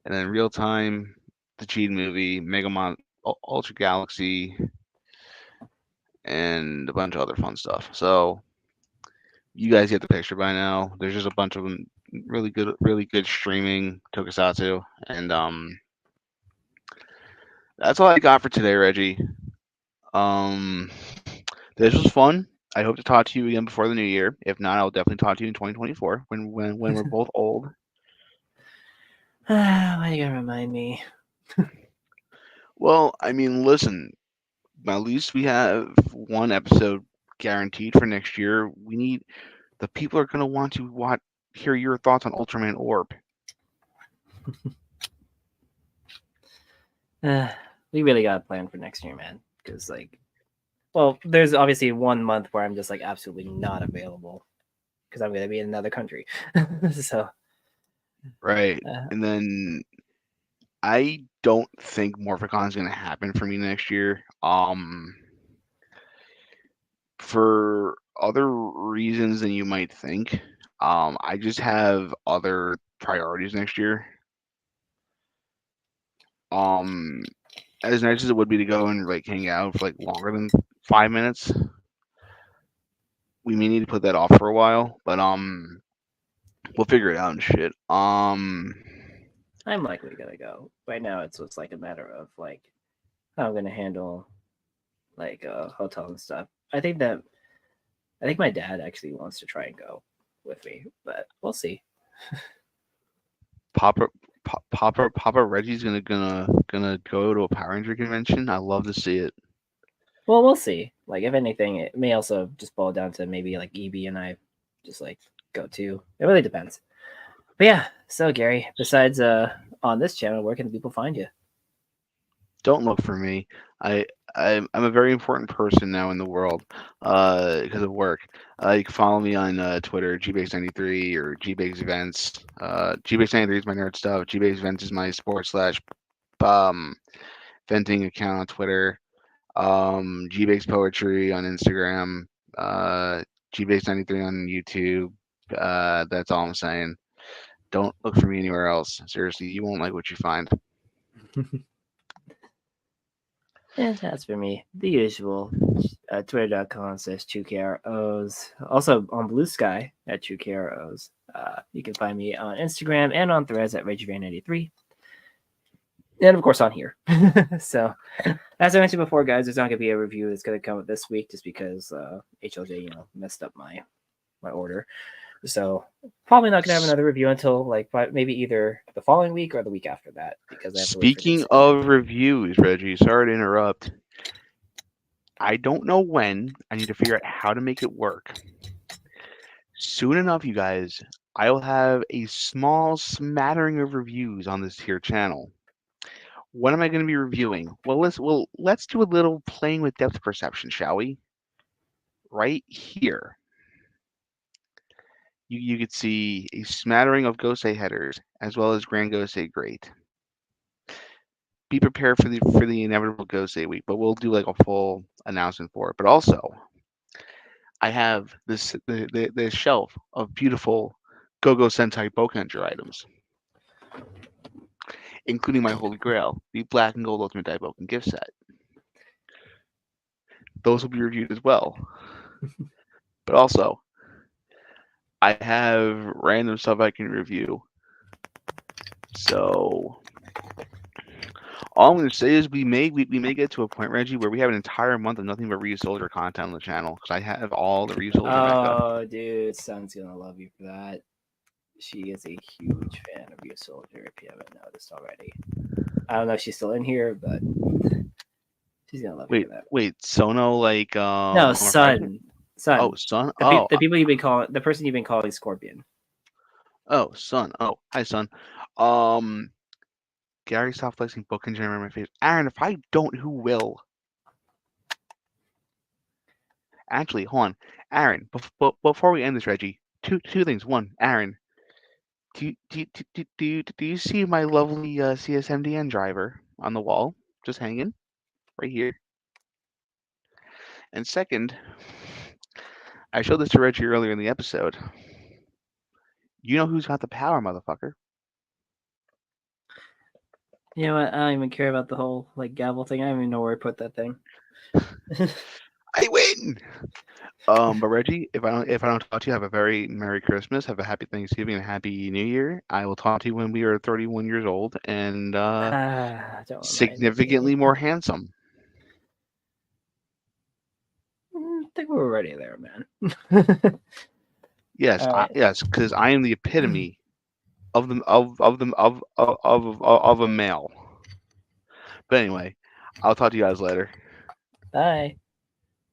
And then Real Time, the Cheat movie, Megamon, Ultra Galaxy, and a bunch of other fun stuff. So you guys get the picture by now. There's just a bunch of really good streaming tokusatsu, and That's all I got for today, Reggie. Um, this was fun. I hope to talk to you again before the new year. If not, I'll definitely talk to you in 2024 when we're both old. Why you gotta remind me? Well, I mean, listen. At least we have one episode guaranteed for next year. We need the people are gonna want to hear your thoughts on Ultraman Orb. Uh, we really got a plan for next year, man. Because like, well, there's obviously 1 month where I'm just like absolutely not available because I'm gonna be in another country. So Right. uh, And then I don't think Morphicon is gonna happen for me next year. For other reasons than you might think. I just have other priorities next year. Um, as nice as it would be to go and like hang out for like longer than 5 minutes, we may need to put that off for a while. But we'll figure it out and shit. I'm likely gonna go. Right now, it's just like a matter of like how I'm gonna handle like hotel and stuff. I think my dad actually wants to try and go with me, but we'll see. Papa. Papa Reggie's gonna go to a Power Ranger convention. I love to see it. Well, we'll see. Like if anything, it may also just boil down to maybe like EB and I just like go too. It really depends. But yeah, so Gary, besides on this channel, where can people find you? Don't look for me. I I'm a very important person now in the world because of work. You can follow me on Twitter, gbase93 or gbase events. Gbase93 is my nerd stuff. Gbase events is my sports slash um venting account on Twitter. Gbase poetry on Instagram. Uh, gbase93 on YouTube. That's all I'm saying. Don't look for me anywhere else. Seriously, you won't like what you find. And that's for me, the usual. Twitter.com/2KROs. Also on Blue Sky at 2KROs. You can find me on Instagram and on Threads at ReggieVan93. And of course on here. So, as I mentioned before, guys, there's not going to be a review that's going to come up this week just because HLJ, messed up my order. So probably not gonna have another review until like maybe either the following week or the week after that because I have to wait for things Speaking to come in. of reviews, Reggie, sorry to interrupt. I don't know when. I need to figure out how to make it work. Soon enough, you guys, I will have a small smattering of reviews on this here channel. What am I going to be reviewing? Let's do a little playing with depth perception, shall we? Right here, you could see a smattering of Gosei headers as well as Grand Gosei Great. Be prepared for the inevitable Gosei week, but we'll do like a full announcement for it. But also, I have the shelf of beautiful Go-Go Sentai Bokenger items, including my holy grail, the Black and Gold Ultimate Daiboken gift set. Those will be reviewed as well. But also, I have random stuff I can review. So all I'm going to say is we may get to a point, Reggie, where we have an entire month of nothing but Ryu Soldier content on the channel because I have all the Ryu Soldier mecha. Oh, dude, Sun's gonna love you for that. She is a huge fan of you, Soldier. If you haven't noticed already, I don't know if she's still in here, but she's gonna love you for that. Wait, Sono like No, Freshman? Sun. Oh, Sun. Oh, The people you've been calling, the person you've been calling Scorpion. oh, Sun. Oh, hi, Sun. Um, Gary, stop flexing book and in my face. Aaron, if I don't, who will? Actually, hold on. Aaron, before we end this, Reggie, two things. One, Aaron, do you see my lovely CSMDN driver on the wall, just hanging right here? And second, I showed this to Reggie earlier in the episode. You know who's got the power, motherfucker? You know what? I don't even care about the whole like gavel thing. I don't even know where I put that thing. I win. But Reggie, if I don't talk to you, have a very Merry Christmas, have a Happy Thanksgiving, and a Happy New Year. I will talk to you when we are 31 years old and Don't remind significantly me. more handsome. I think we're already there, man. Yes, All right. yes, because I am the epitome of a male. But anyway, I'll talk to you guys later. Bye.